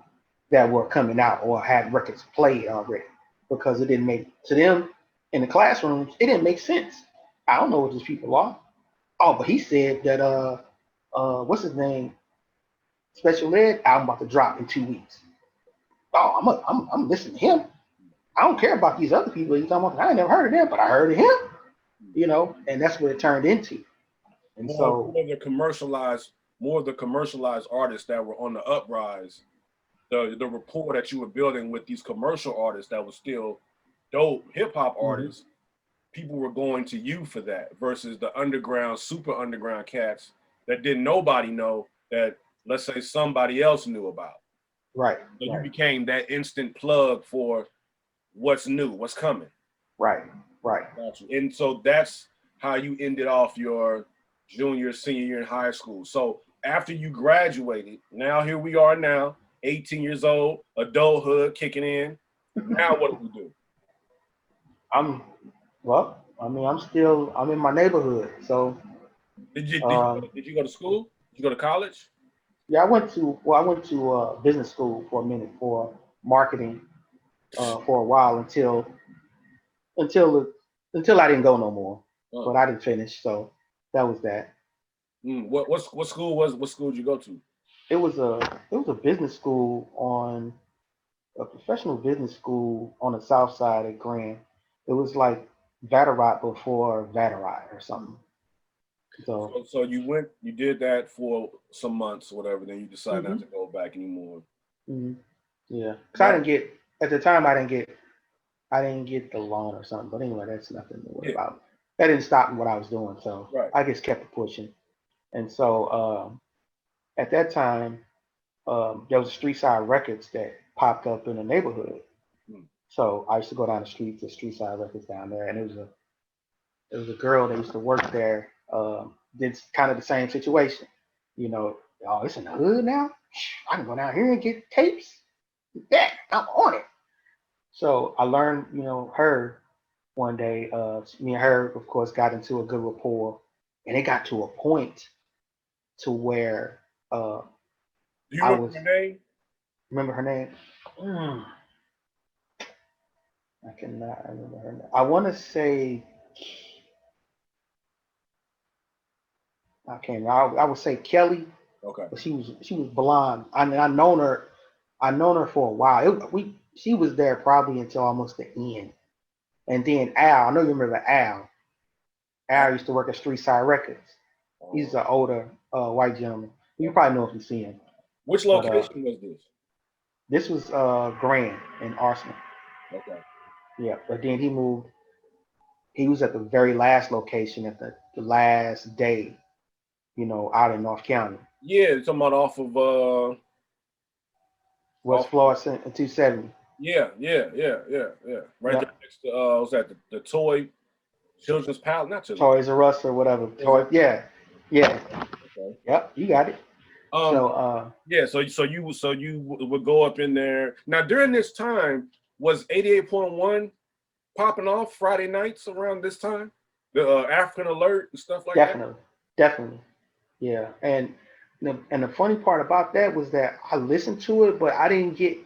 that were coming out or had records played already, because it didn't make to them in the classrooms, it didn't make sense. I don't know what these people are. Oh, but he said that what's his name, Special Ed album about to drop in 2 weeks. Oh, I'm listening to him. I don't care about these other people he's talking about. I ain't never heard of them, but I heard of him. And that's what it turned into. And so More of the commercialized artists that were on the uprise, the rapport that you were building with these commercial artists that was still dope hip hop artists, people were going to you for that versus the underground, super underground cats that didn't nobody know that, let's say, somebody else knew about. right, So you right, became that instant plug for what's new, what's coming. right, right. Gotcha. And so that's how you ended off your junior, senior year in high school. So after you graduated, now here we are now, 18 years old, adulthood kicking in. Now what do we do? I'm I'm in my neighborhood. So Did you go to school? Did you go to college? yeah, I went to business school for a minute for marketing for a while until until I didn't go no more. But I didn't finish, so that was that. What school did you go to? It was a business school on a professional business school on the south side of Grand. It was like Vatterott before Vatterott or something. So So you did that for some months, or whatever. Then you decided not mhm, to go back anymore. mhm, yeah, because I Now, didn't get at the time. I didn't get the loan or something. But anyway, that's nothing to worry yeah, about. That didn't stop what I was doing. So right. I just kept pushing. And so at that time, there was a Street Side Records that popped up in the neighborhood. Mm. So I used to go down the street to Street Side Records down there, and it was a girl that used to work there. Did kind of the same situation. Oh, it's in the hood now. I can go down here and get tapes. Yeah, I'm on it. So I learned, her one day. Me and her, of course, got into a good rapport, and it got to a point to where Do you I remember was her name? remember her name. Mm, I cannot remember her name. I want to say I can't. I would say Kelly, Okay. but she was blonde. I mean, I known her for a while. She was there probably until almost the end. And then Al, I know you remember Al. Al used to work at Street Side Records. He's Oh, an older white gentleman. You probably know if you see him. Which But location was this? this was Grand in Arsenal. Okay. Yeah, but then he moved. He was at the very last location at the last day, out in North County. Yeah, you're talking about West off. Florida 270. Yeah. Right there Yep. next to was that the toy children's palace? Not children's Toys R Us or whatever. palace. Yeah. Yeah. Okay. Yep. You got it. Um. So Yeah. So you would go up in there. Now during this time was 88.1 popping off Friday nights around this time. The African Alert and stuff like that. definitely. Yeah. And the funny part about that was that I listened to it, but I didn't get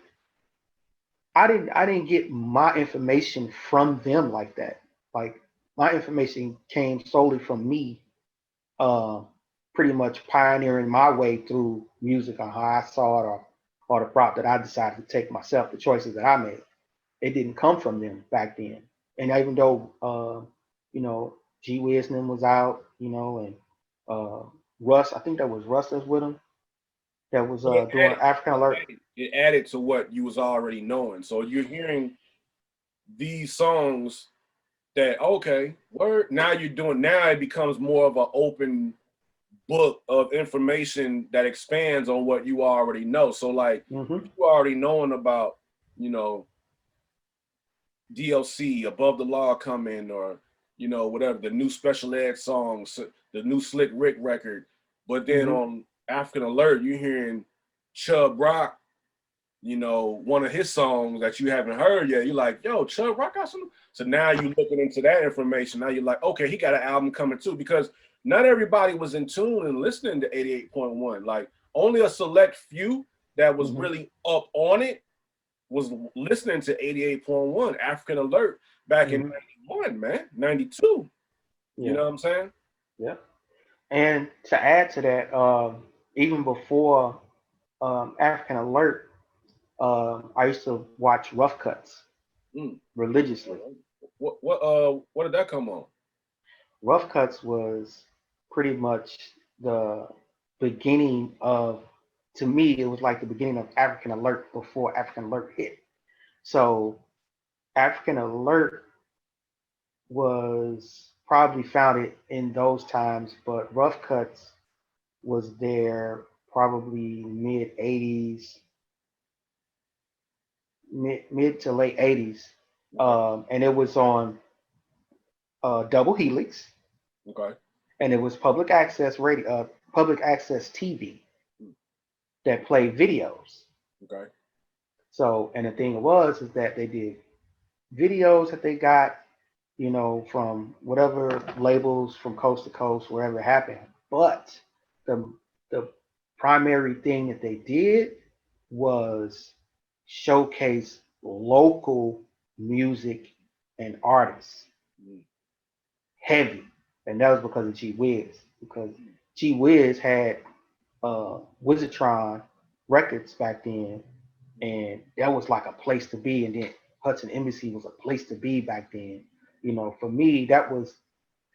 my information from them like that. Like my information came solely from me, uh, pretty much pioneering my way through music on how I saw it, or the route that I decided to take myself, the choices that I made. It didn't come from them back then. And even though G Wiz and them was out, and uh, Russ, I think that was Russ that's with him, that was But doing African Alert. it added to what you was already knowing. So you're hearing these songs that okay, word. Now it becomes more of an open book of information that expands on what you already know. So like Mm-hmm. if you already knowing about, you know, DLC, Above the Law coming, or whatever, the new special ed songs, the new Slick Rick record. But then Mm-hmm. on African Alert, you're hearing Chubb Rock, one of his songs that you haven't heard yet. You're like, yo, Chubb Rock got some. So now you're looking into that information. Now you're like, okay, he got an album coming too, because not everybody was in tune and listening to 88.1. Like only a select few that was Mm-hmm. really up on it was listening to 88.1 African Alert back in Mm-hmm. 91, man, 92. You Yeah. know what I'm saying? Yeah. And to add to that, even before African Alert, I used to watch Rough Cuts Mm. religiously. What did that come on? Rough Cuts was pretty much the beginning of, to me, it was like the beginning of African Alert before African Alert hit. So African Alert was probably founded in those times, but Rough Cuts was there probably mid 80s, mid to late 80s. Okay. And it was on Double Helix, Okay. and it was public access radio, public access TV Mm. that played videos. Okay. So, and the thing was is that they did videos that they got, from whatever labels from coast to coast, wherever it happened. But the the primary thing that they did was showcase local music and artists Mm. heavy, and that was because of G Wiz. Because G Wiz had Wizardtron Records back then, and that was like a place to be. And then Hudson Embassy was a place to be back then. For me, that was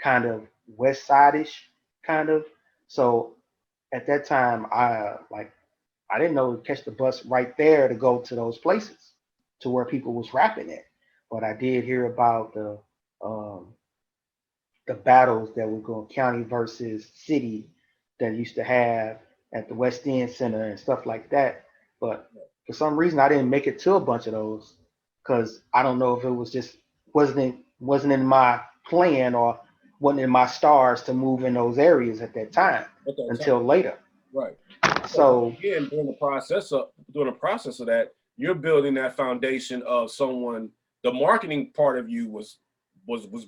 kind of West Side-ish, kind of. So at that time, I didn't know to catch the bus right there to go to those places, to where people was rapping at. But I did hear about um, the battles that were going county versus city that used to have at the West End Center and stuff like that. But for some reason, I didn't make it to a bunch of those because I don't know if it was just wasn't in my plan, or wasn't in my stars to move in those areas at that time At that time. until later. Right. So Again, during the process of that, you're building that foundation of someone. The marketing part of you was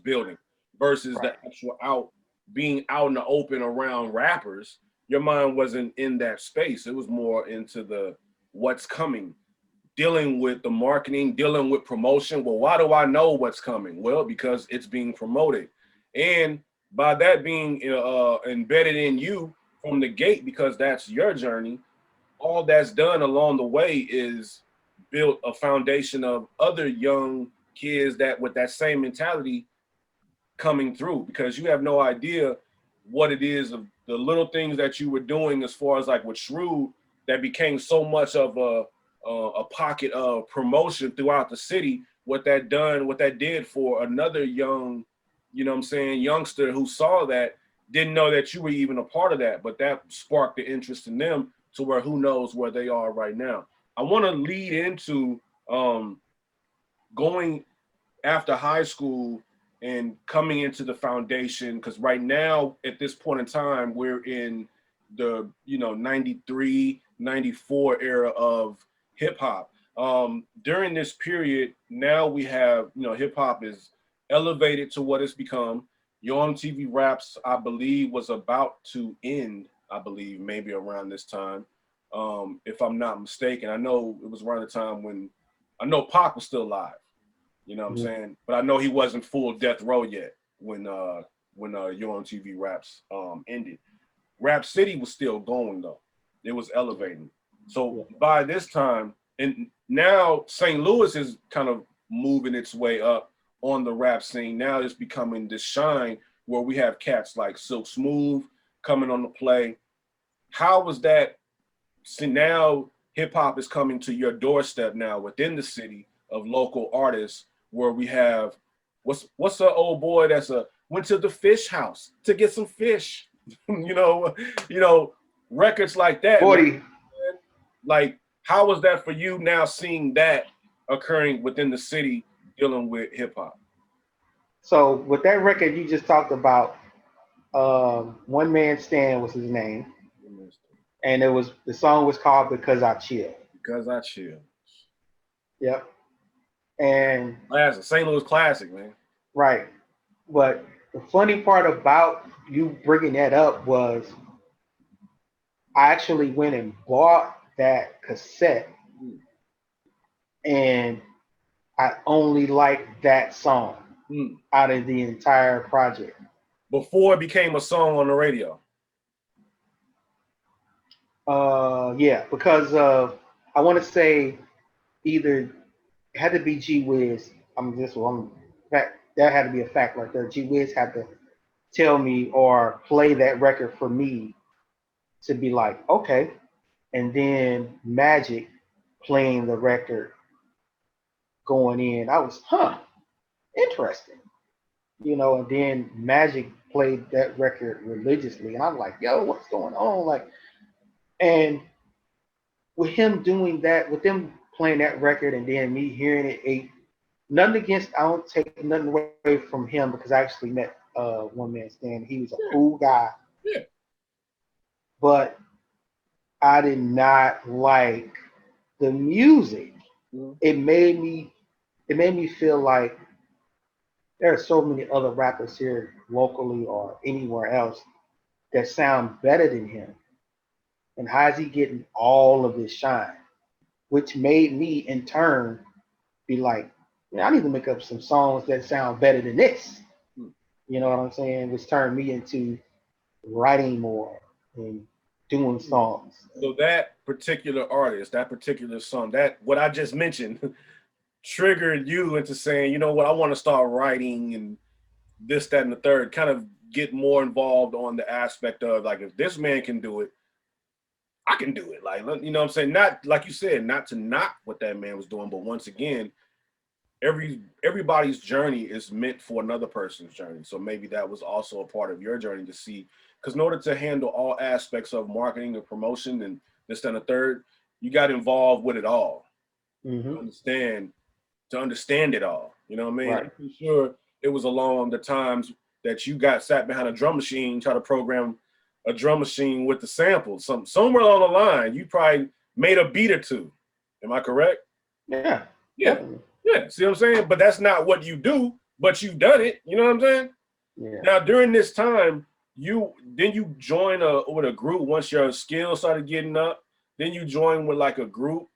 building versus right, the actual being out in the open around rappers. Your mind wasn't in that space. It was more into the what's coming, dealing with the marketing, dealing with promotion. Well, why do I know what's coming? Well, because it's being promoted, and by that being embedded in you from the gate, because that's your journey. All that's done along the way is build a foundation of other young kids that with that same mentality coming through, because you have no idea what it is of the little things that you were doing as far as like with Shrewd, that became so much of a pocket of promotion throughout the city, what that did for another young, you know what I'm saying, youngster who saw that, didn't know that you were even a part of that, but that sparked the interest in them to where who knows where they are right now. I want to lead into going after high school and coming into the foundation, because right now at this point in time we're in the 93 94 era of hip hop. During this period now we have, hip hop is elevated to what it's become. Your MTV Raps, I believe, was about to end, I believe maybe around this time, if I'm not mistaken. I know it was around the time when I know Pac was still alive. You know what I'm saying? But I know he wasn't full death row yet when Your MTV Raps ended. Rap City was still going though. It was elevating. So by this time, and now St. Louis is kind of moving its way up on the rap scene. Now it's becoming this shine where we have cats like Silk Smooth coming on the play. How was that? See, now hip hop is coming to your doorstep now within the city of local artists, where we have what's the old boy that's went to the fish house to get some fish, records like that. 40. Man. Like, how was that for you now seeing that occurring within the city dealing with hip hop? So with that record you just talked about, One Man Stand was his name, and the song was called Because I Chill. Because I Chill. Yep. And Classic, St. Louis classic, man. Right. But the funny part about you bringing that up was I actually went and bought that cassette, and I only liked that song out of the entire project. Before it became a song on the radio. Yeah, because I want to say either it had to be G Wiz. That had to be a fact right there. G Wiz had to tell me or play that record for me to be like, okay. And then Magic playing the record going in. I was, interesting. And then Magic played that record religiously. And I'm like, yo, what's going on? Like, and with him doing that, with them playing that record and then me hearing it, nothing against, I don't take nothing away from him because I actually met One Man Stand. He was a cool guy. Yeah. But I did not like the music. It made me feel like there are so many other rappers here locally or anywhere else that sound better than him. And how is he getting all of this shine? Which made me in turn be like, I need to make up some songs that sound better than this. You know what I'm saying? Which turned me into writing more and doing songs. So that particular artist, that particular song, that what I just mentioned triggered you into saying, you know what, I want to start writing and this, that, and the third, kind of get more involved on the aspect of like, if this man can do it, I can do it. Like, you know what I'm saying? Not, like you said, not to knock what that man was doing, but once again, everybody's journey is meant for another person's journey. So maybe that was also a part of your journey to see, because in order to handle all aspects of marketing and promotion and this, that, and the third, you got involved with it all. To understand it all. You know what I mean? Right. I'm pretty sure it was along the times that you got sat behind a drum machine, try to program a drum machine with the samples. Somewhere along the line, you probably made a beat or two. Am I correct? Yeah. Yeah. Definitely. Yeah. See what I'm saying? But that's not what you do, but you've done it. You know what I'm saying? Yeah. Now, during this time, you join with a group once your skills started getting up. Then you join with like a group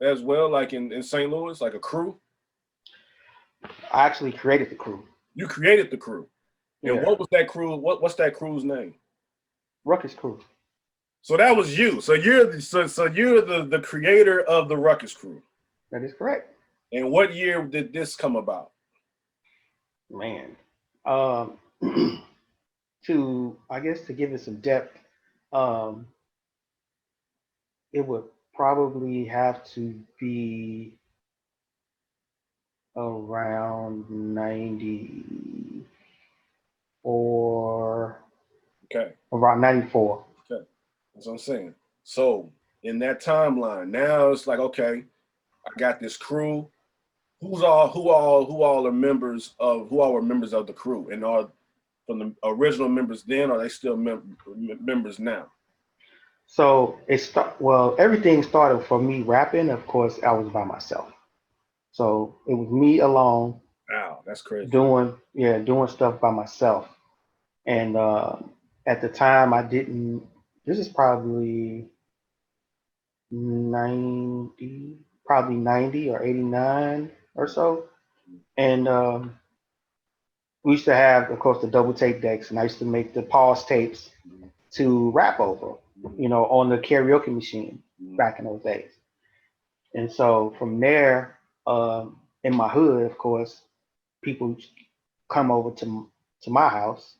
as well, like in St. Louis, like a crew. I actually created the crew. You created the crew. And Yeah. what was that crew? What's that crew's name? Ruckus Crew. So that was you. So you're the creator of the Ruckus Crew. That is correct. And what year did this come about? Man. To give it some depth, it would probably have to be around 94, Okay. around 94. Okay. That's what I'm saying. So in that timeline, now it's like, okay, I got this crew. Who all are members of who all were members of the crew, and are from the original members then, or are they still members now? So well, everything started for me rapping. Of course, I was by myself. So it was me alone Wow, that's crazy. doing stuff by myself. And at the time, I didn't. This is probably 90, probably 90 or 89 or so. And we used to have, of course, the double tape decks, and I used to make the pause tapes to rap over, on the karaoke machine back in those days. And so from there, in my hood, of course, people come over to my house,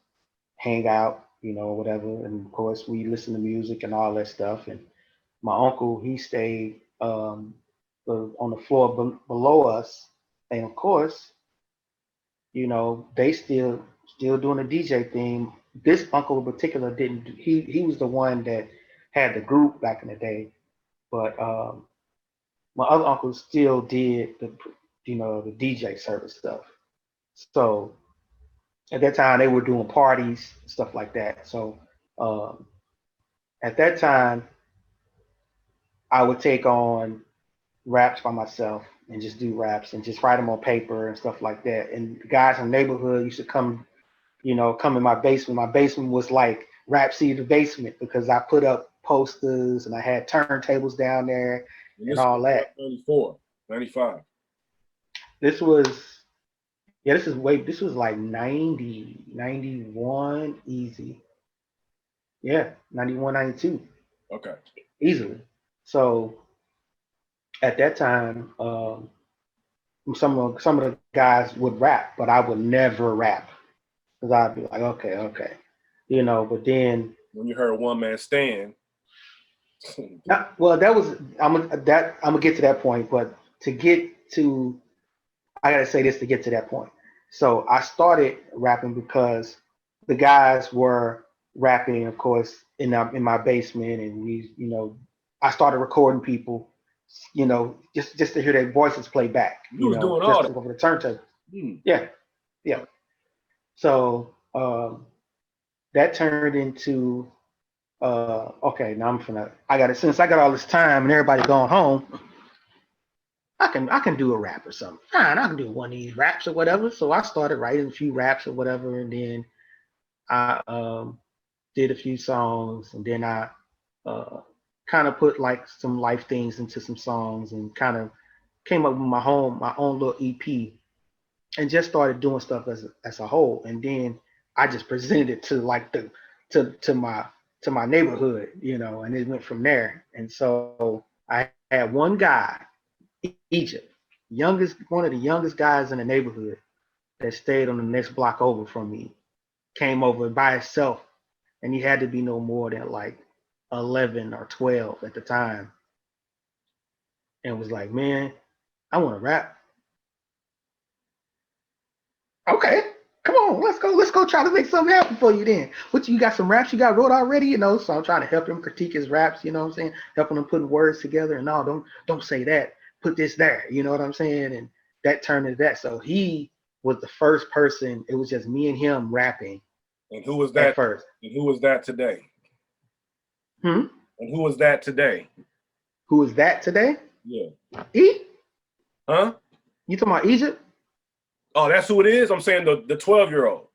hang out, whatever. And of course, we listen to music and all that stuff. And my uncle, he stayed on the floor below us, and of course, they still doing the DJ thing. This uncle in particular didn't. He was the one that had the group back in the day, but my other uncle still did the DJ service stuff. So at that time they were doing parties, stuff like that. So um, at that time I would take on raps by myself and just do raps and just write them on paper and stuff like that. And the guys in the neighborhood used to come in my basement. My basement was like Rap City the basement because I put up posters and I had turntables down there And and this all was that. 94, 95. This was Yeah, this was like 90, 91 easy. Yeah, 91, 92 Okay. easily. So at that time, some of the guys would rap, but I would never rap because I'd be like, okay, okay, But then, When you heard One Man Stand, well, I'm gonna get to that point, but to get to, I gotta say this to get to that point. So I started rapping because the guys were rapping, of course, in my basement, and I started recording people, just to hear their voices play back, you was doing all just that. over the turntable. Hmm. Yeah, yeah. So that turned into okay. Now I got it. Since I got all this time and everybody going home, I can do a rap or something. Fine, I can do one of these raps or whatever. So I started writing a few raps or whatever, and then I did a few songs, and then I uh, kind of put like some life things into some songs, and kind of came up with my own little EP, and just started doing stuff as a whole. And then I just presented it to like the to my neighborhood, and it went from there. And so I had one guy, Egypt, one of the youngest guys in the neighborhood that stayed on the next block over from me, came over by himself, and he had to be no more than like 11 or 12 at the time, and was like, "Man, I want to rap." Okay, come on, let's go. Let's go try to make something happen for you then. What, you got some raps you got wrote already, So I'm trying to help him critique his raps, you know what I'm saying? Helping him putting words together, and no, don't say that. Put this there, you know what I'm saying? And that turned into that. So he was the first person. It was just me and him rapping And who was at that? first. And who was that today? Hmm? And who was that today? Who is that today? Yeah. E? Huh? You talking about Egypt? Oh, that's who it is? I'm saying the 12-year-old.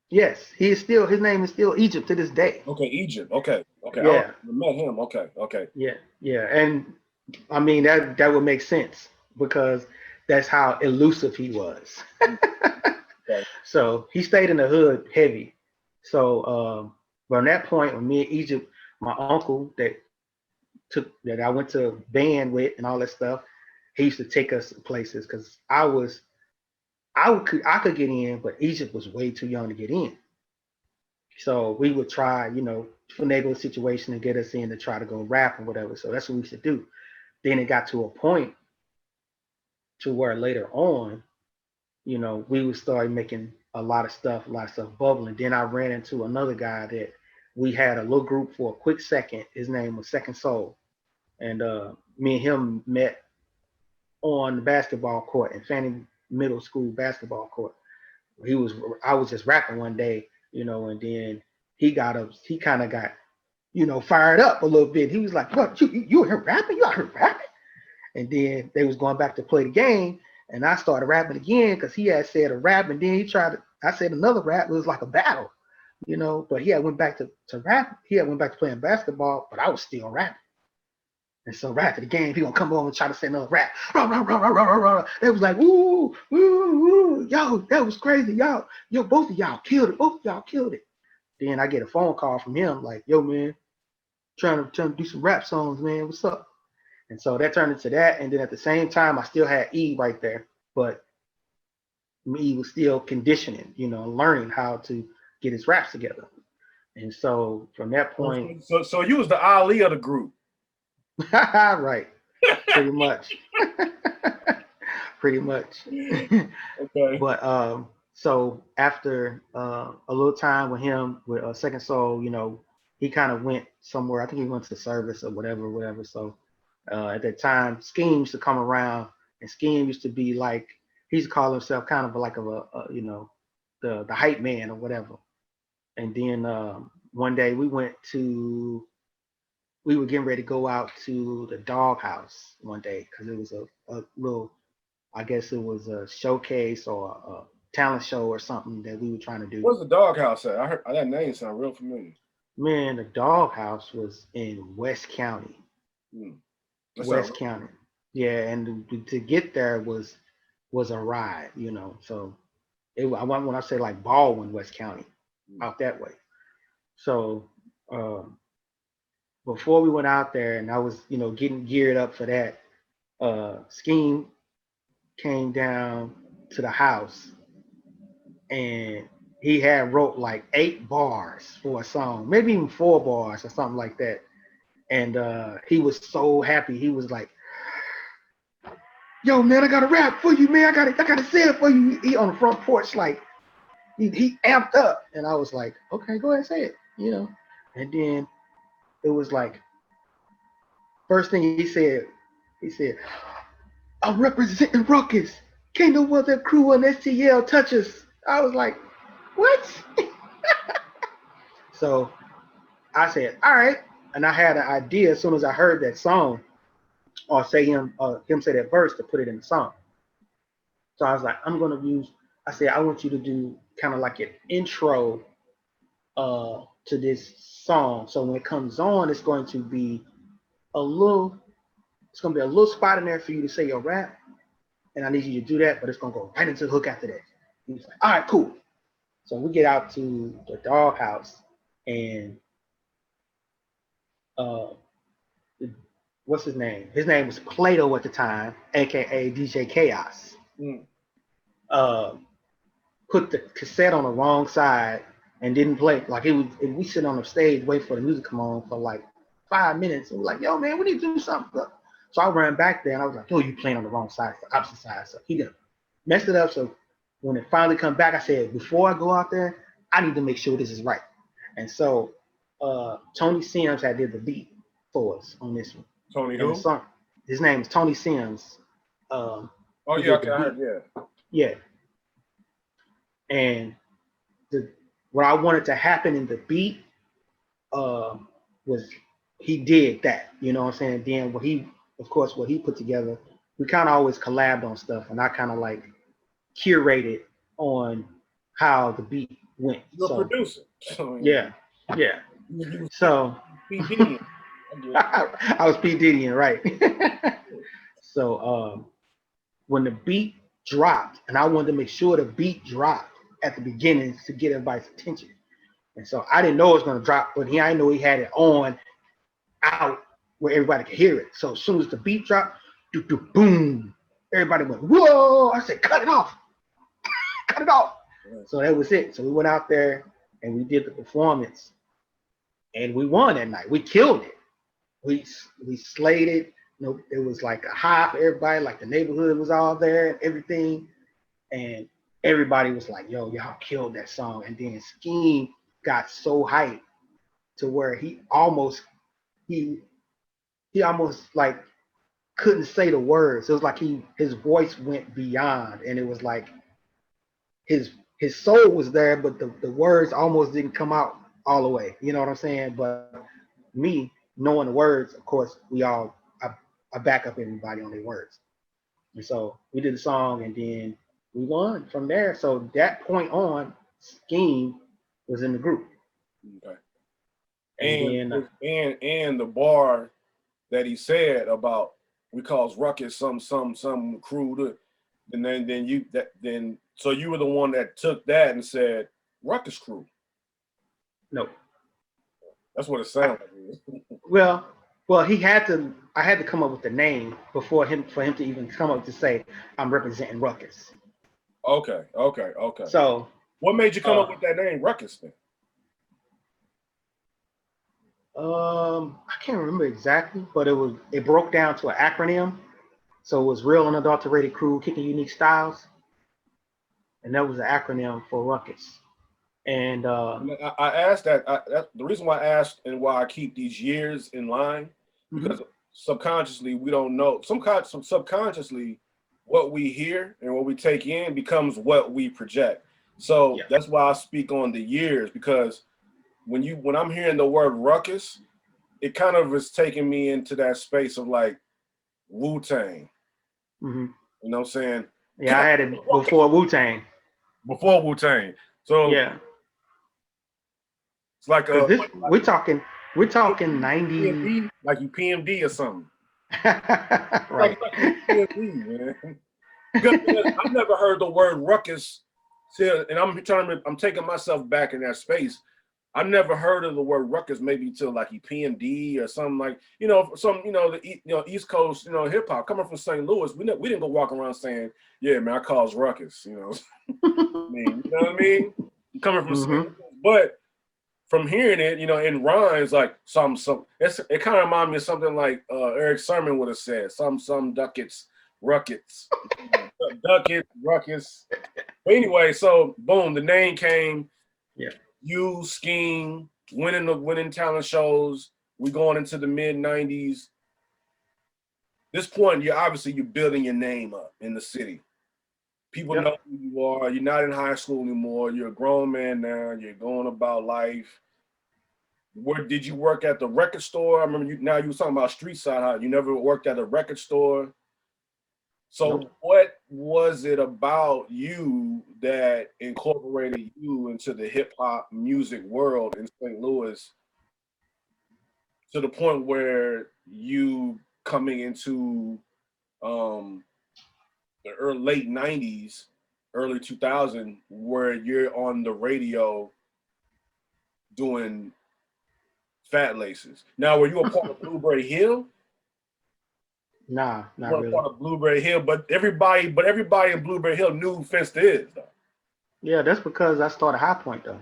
Yes, his name is still Egypt to this day. Okay, Egypt. Okay. Okay. I Yeah, met him. Okay. Okay. yeah, yeah. And I mean that would make sense because that's how elusive he was. Okay. So he stayed in the hood heavy. So but at that point when me and Egypt, my uncle that I went to band with and all that stuff, he used to take us places because I could get in, but Egypt was way too young to get in. So we would try, finagle the situation and get us in to try to go rap or whatever. So that's what we should do. Then it got to a point to where later on, we would start making a lot of stuff bubbling. Then I ran into another guy that we had a little group for a quick second. His name was Second Soul. And me and him met on the basketball court in Fanning Middle School basketball court. I was just rapping one day, and then he kind of got, fired up a little bit. He was like, "What? You here rapping? You out here rapping?" And then they was going back to play the game, and I started rapping again because he had said a rap, and then I said another rap. It was like a battle, But he had went back to rap. He had went back to playing basketball, but I was still rapping. And so right after the game, he gonna come over and try to say another rap. Rah, rah, rah, rah, rah, rah. They was like, woo, woo, woo, yo, that was crazy, y'all. Yo, both of y'all killed it. Both of y'all killed it. Then I get a phone call from him, like, yo, man, trying to do some rap songs, man. What's up? And so that turned into that. And then at the same time, I still had E right there, but me was still conditioning, learning how to get his raps together. And so from that point, so you was the Ali of the group. right, pretty much. Pretty much. Okay. But so after a little time with him, with Second Soul, he kind of went somewhere. I think he went to service or whatever. So at that time, Scheme used to come around, and Scheme used to be like, he used to call himself kind of like the hype man or whatever. And then one day we were getting ready to go out to the doghouse one day because it was a little, I guess it was a showcase or a talent show or something that we were trying to do. Where's the doghouse at? I heard that name sound real familiar. Man, the doghouse was in West County. West County. Yeah, and to get there was a ride, So when I say like Baldwin, West County, out that way. So before we went out there, and I was, getting geared up for that, Scheme came down to the house, and he had wrote like 8 bars for a song, maybe even 4 bars or something like that. And he was so happy. He was like, "Yo, man, I got a rap for you, man. I gotta say it for you." He on the front porch, like he amped up, and I was like, "Okay, go ahead and say it," And then it was like, first thing he said, "I'm representing Ruckus. Can't no other crew on STL touch us." I was like, "What?" So I said, "All right," and I had an idea as soon as I heard that song, or say him say that verse to put it in the song. So I was like, I said, I want you to do kind of like an intro to this song. So when it comes on, it's going to be a little spot in there for you to say your rap. And I need you to do that, but it's going to go right into the hook after that. He was like, all right, cool. So we get out to the doghouse, and what's his name? His name was Plato at the time, aka DJ Chaos. Put the cassette on the wrong side and didn't play. Like we sit on the stage, wait for the music to come on for like 5 minutes. And we're like, "Yo, man, we need to do something." So I ran back there and I was like, "Yo, you playing on the wrong side, the opposite side." So he done messed it up. So when it finally come back, I said, before I go out there, I need to make sure this is right. And so Tony Sims had did the beat for us on this one. Tony who? His name is Tony Sims. Oh yeah, okay, I heard, yeah. Yeah. And what I wanted to happen in the beat was he did that, you know what I'm saying? Then what he put together, we kind of always collabed on stuff, and I kind of like curated on how the beat went. You're a producer. Yeah. So I was P. Diddy, right? So when the beat dropped, and I wanted to make sure the beat dropped at the beginning to get everybody's attention. And so I didn't know it was going to drop, but I know he had it on out where everybody could hear it. So as soon as the beat dropped, boom, everybody went, "Whoa!" I said, "Cut it off. Cut it off." So that was it. So we went out there and we did the performance. and we won that night. We killed it. We slayed it. You know, it was like a high for everybody. Like the neighborhood was all there and everything, and everybody was like, "Yo, y'all killed that song." And then Scheme got so hyped to where he he almost like couldn't say the words. It was like his voice went beyond, and it was like his soul was there, but the words almost didn't come out all the way. You know what I'm saying? But me knowing the words, of course, I back up everybody on their words, and so we did the song, and then we won from there. So that point on, Scheme was in the group, Okay. and then And the bar that he said about we calls Ruckus some crew to, and then you that then so you were the one that took that and said Ruckus crew. no, That's what it I, sounds like. well, he had to. I had to come up with the name before him for him to even come up to say I'm representing Ruckus. Okay. So What made you come up uh, with that name, Ruckus? Then? I can't remember exactly, but it broke down to an acronym. So it was Real Unadulterated Crew, Kicking Unique Styles, and that was the acronym for Ruckus. And I asked that. That's the reason why I asked and why I keep these years in line, mm-hmm. because subconsciously we don't know. Some subconsciously, what we hear and what we take in becomes what we project. So Yeah. that's why I speak on the years, because when I'm hearing the word ruckus, it kind of is taking me into that space of like Wu-Tang. Mm-hmm. You know what I'm saying? Yeah, I had it before Wu-Tang. Before Wu-Tang. So Yeah, it's like because a this we're talking 90. PMD, like you PMD or something. Right. Like PMD, man. Because I've never heard the word ruckus till, and I'm taking myself back in that space. I've never heard of the word ruckus maybe till like PMD or something like the East Coast hip hop coming from St. Louis. We didn't go walk around saying, yeah man, I cause ruckus. I mean, you know what I mean? Coming from St. Mm-hmm. Louis, but from hearing it, in rhymes like it kind of reminds me of something like Eric Sermon would have said, some ducats, ruckets, ducats, ruckus. But anyway, so boom, the name came. Yeah. You Scheme, winning talent shows. We going into the mid '90s. This point, you're building your name up in the city. People Yep. know who you are. You're not in high school anymore. You're a grown man now. You're going about life. Where did you work at the record store? I remember you were talking about street side. How you never worked at a record store. So Nope. what was it about you that incorporated you into the hip hop music world in St. Louis to the point where you coming into the late '90s, early 2000, where you're on the radio doing Fat Laces? Now, were you a part of Blueberry Hill? Nah, You not weren't really. part of Blueberry Hill, but everybody in Blueberry Hill knew who Finsta is, though. Yeah, that's because I started High Point though.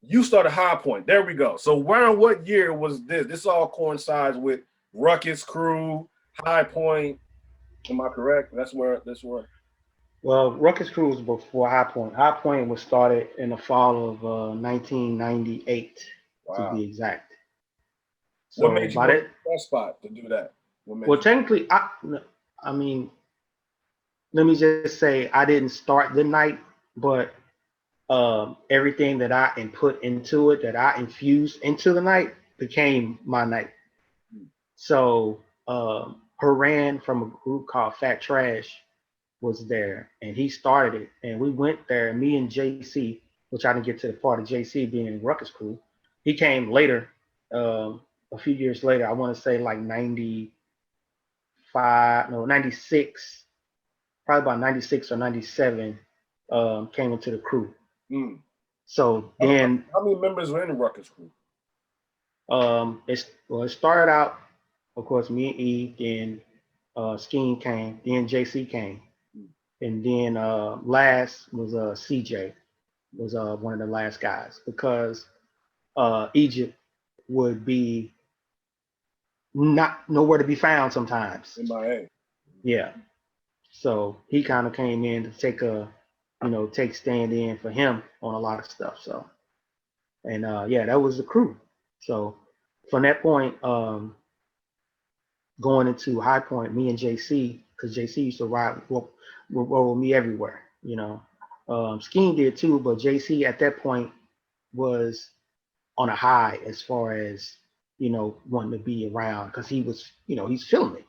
You started High Point. There we go. So around what year was this? This all coincides with Ruckus Crew, High Point. Am I correct? That's where. Well, Ruckus Crew was before High Point. High Point was started in the fall of 1998, to Wow. be exact. What So made you by go to that, that spot to do that? What made well, you? technically, I mean, let me just say I didn't start the night, but everything that I input into it, that I infused into the night, became my night. So Haran from a group called Fat Trash was there, and he started it, and we went there. Me and JC, which I didn't get to the part of JC being in Ruckus Crew. He came later, a few years later. I want to say like 95, no 96, probably about 96 or 97. Came into the crew. Mm. So How, then how many members were in the Ruckus Crew? it started out, of course, me and E, then Skeen came, then JC came, Mm. and then last was CJ was one of the last guys because Egypt would be not nowhere to be found sometimes. MIA. Yeah. So he kind of came in to take stand in for him on a lot of stuff. So, and yeah, that was the crew. So from that point, going into High Point, me and JC, because JC used to roll with me everywhere, Scheme did too, but JC at that point was on a high as far as, wanting to be around because he was, he's feeling it,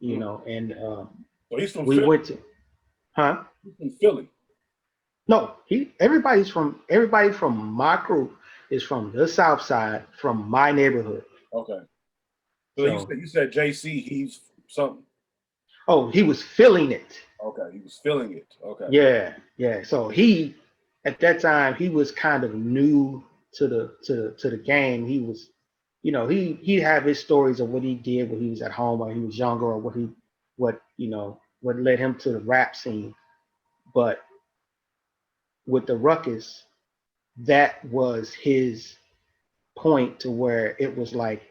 and So he's from we Philly. went to, huh? He's from Philly. No, everybody from my crew is from the South Side, from my neighborhood. Okay. So you said JC, he's something. Oh, he was feeling it. Okay, he was feeling it. Okay. Yeah. So at that time, he was kind of new to the game. He was, he have his stories of what he did when he was at home when he was younger, or what led him to the rap scene. But with the Ruckus, that was his point to where it was like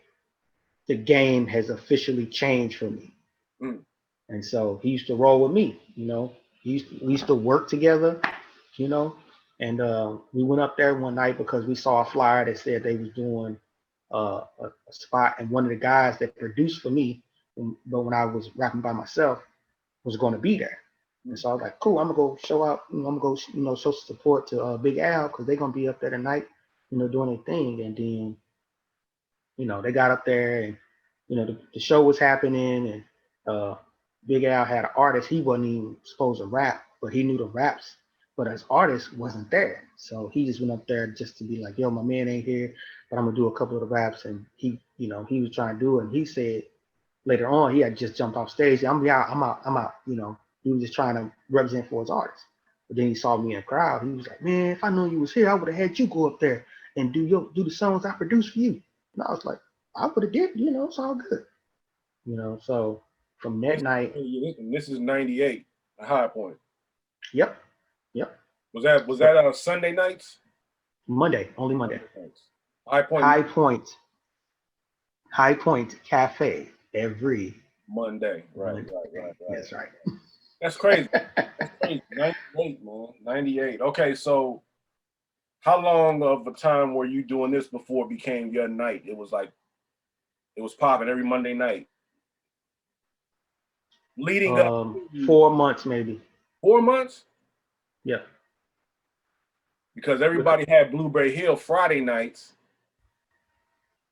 the game has officially changed for me. Mm. And so he used to roll with me, we used to work together, and we went up there one night because we saw a flyer that said they was doing a spot, and one of the guys that produced for me, but when I was rapping by myself, was going to be there. And so I was like, cool, I'm gonna go show out, I'm gonna go, show some support to Big Al because they're gonna be up there tonight, doing their thing. And then, they got up there and, the show was happening, and Big Al had an artist. He wasn't even supposed to rap, but he knew the raps. But his artist wasn't there. So he just went up there just to be like, yo, my man ain't here, but I'm gonna do a couple of the raps. And he was trying to do it. And he said later on, he had just jumped off stage. I'm out. He was just trying to represent for his artist. But then he saw me in the crowd. He was like, man, if I knew you was here, I would have had you go up there and do the songs I produced for you. And I was like, I would have did, it's all good. So from that night. This is 98, a High Point. Yep. Was that Sunday nights? Monday, only Monday. High Point Cafe every Monday. Right. That's right. That's crazy. 98, man. 98. Okay, so how long of a time were you doing this before it became your night? It was popping every Monday night. Leading up 4 months maybe. 4 months? Yeah. Because everybody had Blueberry Hill Friday nights.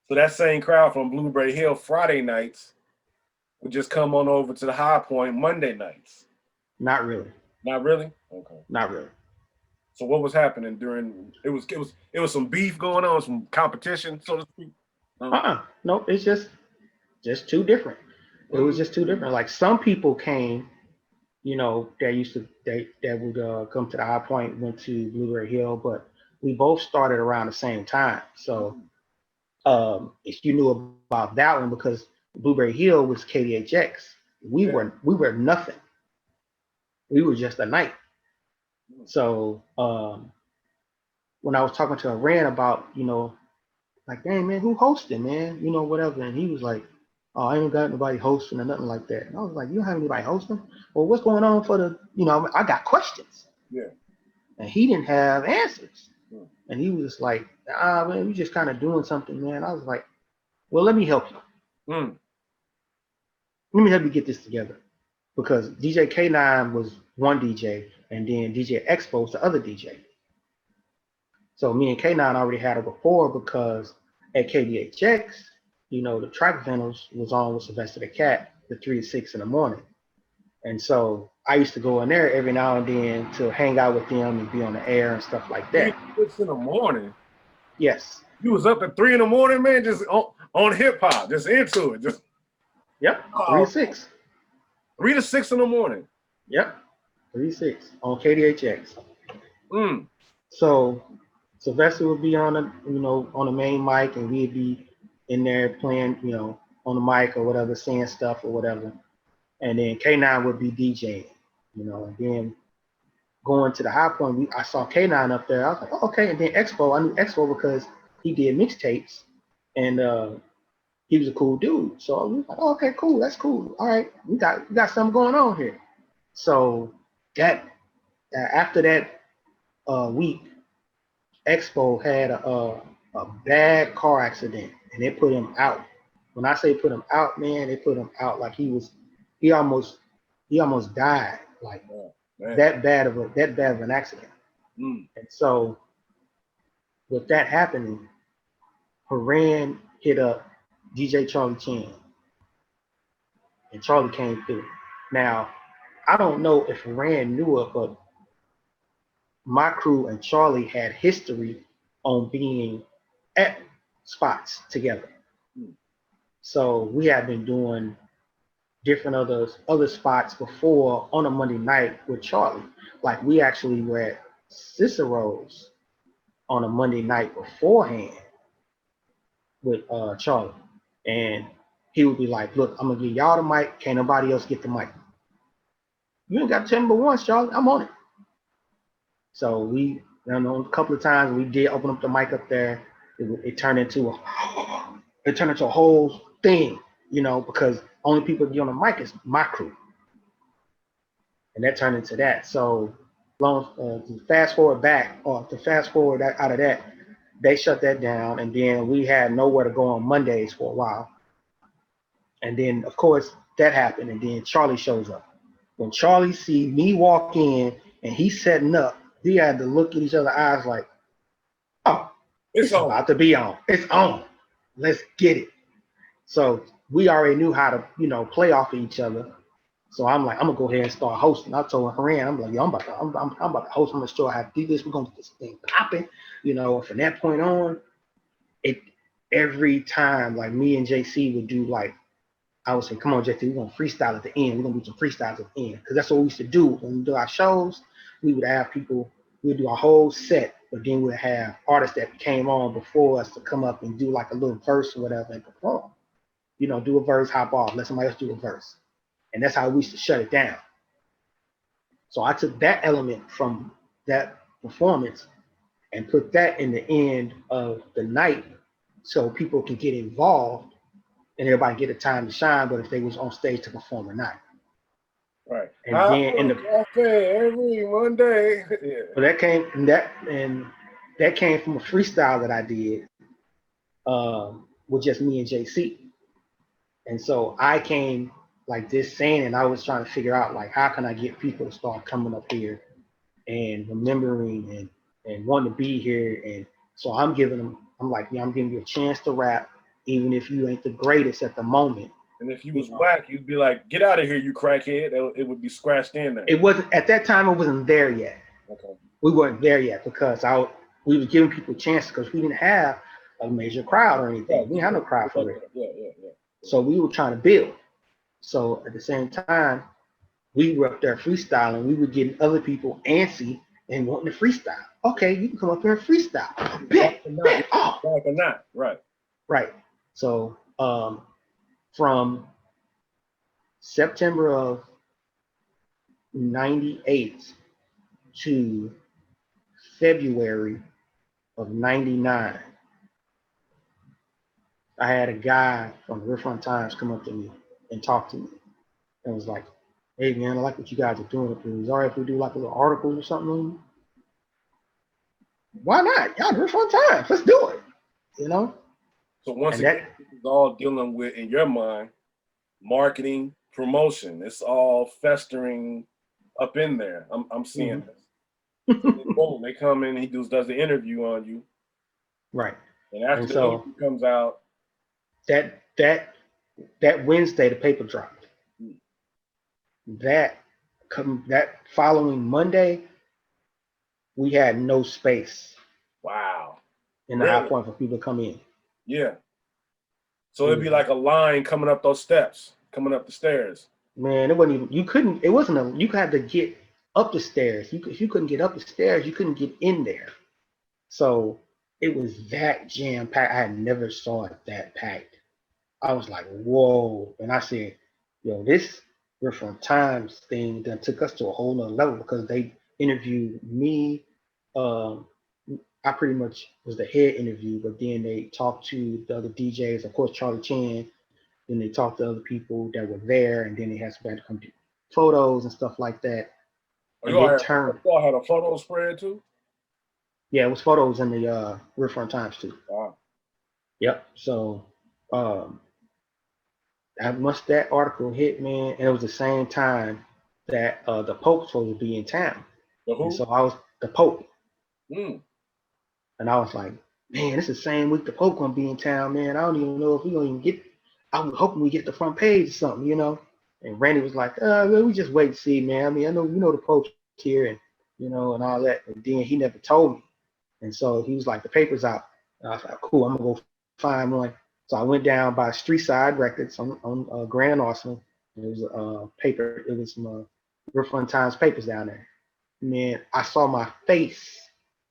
So that same crowd from Blueberry Hill Friday nights would just come on over to the High Point Monday nights. Not really. Not really? Okay. Not really. So what was happening during it was some beef going on, some competition, so to speak? No, it's just too different. It was just too different. Like some people came, that would come to the High Point, went to Blueberry Hill, but we both started around the same time. So if you knew about that one, because Blueberry Hill was KDHX, we were nothing. We were just a night. So when I was talking to Iran about, like, dang man, who hosting, man? Whatever. And he was like, oh, I ain't got nobody hosting or nothing like that. And I was like, you don't have anybody hosting? Well, what's going on for the, I got questions. Yeah. And he didn't have answers. And he was just like, man, we just kind of doing something, man. I was like, well, let me help you. Let me help you get this together. Because DJ K9 was one DJ, and then DJ Expo was the other DJ. So me and K9 already had a rapport because at KDHX, the track vendors was on with Sylvester the Cat, the 3 to 6 in the morning. And so I used to go in there every now and then to hang out with them and be on the air and stuff like that. 6 in the morning? Yes. You was up at 3 in the morning, man, just on hip hop, just into it. Yep, 3 to 6. 3 to 6 in the morning? Yep, 3 to 6 on KDHX. So Sylvester would be on the main mic, and we'd be in there playing, on the mic or whatever, saying stuff or whatever. And then K9 would be DJing, and then going to the High Point, I saw K9 up there. I was like, oh, okay. And then Expo, I knew Expo because he did mixtapes and he was a cool dude. So we was like, oh, okay, cool, that's cool. All right, we got something going on here. So that after that week, Expo had a bad car accident, and they put him out. When I say put him out, man, they put him out like he almost he almost died, like Oh, man. that bad of an accident. Mm. And so with that happening, Haran hit up DJ Charlie Chan, and Charlie came through. Now, I don't know if Haran knew it, but my crew and Charlie had history on being at spots together. Mm. So we had been doing different other spots before on a Monday night with Charlie. Like we actually were at Cicero's on a Monday night beforehand with Charlie. And he would be like, look, I'm gonna give y'all the mic, can't nobody else get the mic. You ain't got to tell me but once, Charlie, I'm on it. So we, a couple of times we did open up the mic up there. It turned into a whole thing, because only people get on the mic is my crew, and that turned into that. So to fast forward out of that, they shut that down, and then we had nowhere to go on Mondays for a while, and then of course that happened, and then Charlie shows up. When Charlie see me walk in and he's setting up, we had to look at each other's eyes like, oh, It's it's on. about to be on. It's on. Let's get it. So we already knew how to, play off of each other. So I'm like, I'm gonna go ahead and start hosting. I told Haran, I'm like, yo, I'm about to host. I'm gonna show how to do this. We're gonna get this thing popping. From that point on, it every time like me and JC would do like I would say, come on, JC, we're gonna freestyle at the end. We're gonna do some freestyles at the end. Because that's what we used to do. When we do our shows, we would have people, we'd do a whole set, but then we'd have artists that came on before us to come up and do like a little verse or whatever and perform. Do a verse, hop off, let somebody else do a verse. And that's how we used to shut it down. So I took that element from that performance and put that in the end of the night so people can get involved and everybody get a time to shine, but if they was on stage to perform or not. Right. And then in the cafe every Monday. Yeah. but that came from a freestyle that I did with just me and JC. And so I came like this saying, and I was trying to figure out like how can I get people to start coming up here and remembering and wanting to be here. And so I'm like, yeah, I'm giving you a chance to rap, even if you ain't the greatest at the moment. And if you was whack, you'd be like, get out of here, you crackhead. It would be scratched in there. It wasn't at that time. It wasn't there yet. Okay. We weren't there yet because we were giving people chances because we didn't have a major crowd or anything. We didn't have no crowd for it. Yeah. So we were trying to build. So at the same time, we were up there freestyling. We were getting other people antsy and wanting to freestyle. Okay, you can come up here and freestyle. Bet off. Like or not. Right. Right. So from September of 98 to February of 99, I had a guy from the Riverfront Times come up to me and talk to me and was like, hey man, I like what you guys are doing up here. Is it all right if we do like a little article or something? Why not? Y'all the Riverfront Times, let's do it. So once again, it's all dealing with, in your mind, marketing, promotion. It's all festering up in there. I'm seeing this. So boom, they come in, he does the interview on you. Right. And after the interview comes out, that Wednesday the paper dropped. That following Monday, we had no space. Wow. In the High Point for people to come in. Yeah. So it'd be like a line coming up those steps, coming up the stairs. Man, it wasn't even, you had to get up the stairs. If you couldn't get up the stairs, you couldn't get in there. So it was that jam packed. I had never saw it that packed. I was like, whoa. And I said, yo, this Riverfront Times thing that took us to a whole nother level because they interviewed me, I pretty much was the head interview, but then they talked to the other DJs, of course, Charlie Chan. Then they talked to other people that were there, and then they had somebody to come do photos and stuff like that. Oh, And it turned, you all had a photo spread too? yeah, it was photos in the Riverfront Times too. Wow. Yep. So um, once that article hit, man, and it was the same time that the Pope was supposed to be in town, The and who? so I was the Pope, Mm. and I was like, man, it's the same week the Pope gonna be in town, man. I don't even know if we gonna even get. I was hoping we get the front page or something, you know. And Randy was like, well, we just wait and see, man. I mean, I know you know the Pope's here, and you know, and all that. And then he never told me, and so he was like, the paper's out. And I was like, cool, I'm gonna go find one. So I went down by Street Side Records on Grand Arsenal. There was a paper. It was some Riverfront Times papers down there. Man, I saw my face.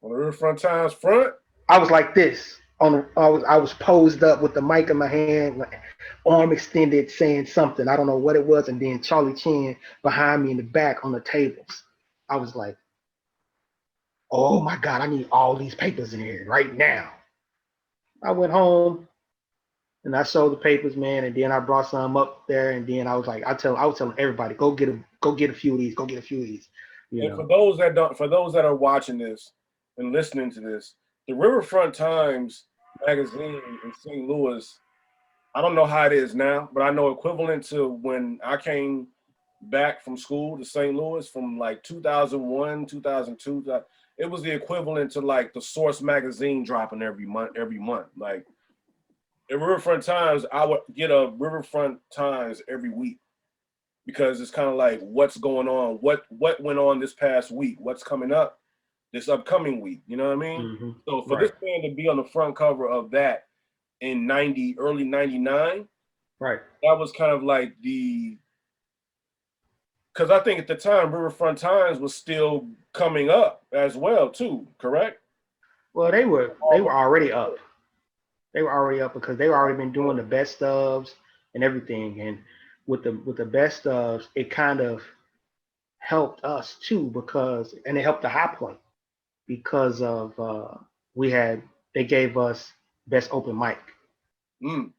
On the Riverfront Times front? I was like this. I was posed up with the mic in my hand, like, arm extended, saying something. I don't know what it was, and then Charlie Chan behind me in the back on the tables. I was like, "Oh my God, I need all these papers in here right now." I went home and I showed the papers, man, and then I brought some up there, and then I was like, I was telling everybody, go get a few of these, go get a few of these, you And know. for those that are watching this and listening to this, the Riverfront Times magazine in St. Louis, I don't know how it is now, but I know equivalent to when I came back from school to St. Louis from like 2001, 2002, it was the equivalent to like the Source magazine dropping every month. Like at Riverfront Times, I would get a Riverfront Times every week because it's kind of like what's going on, what went on this past week, what's coming up this upcoming week. You know what I mean? Mm-hmm. So for Right. this man to be on the front cover of that in early 99, Right. that was kind of like because I think at the time Riverfront Times was still coming up as well too, correct? Well, they were already up. They were already up because they were already been doing the best ofs and everything. And with the best ofs, it kind of helped us too because and it helped the High Point because of we had they gave us best open mic. Mm.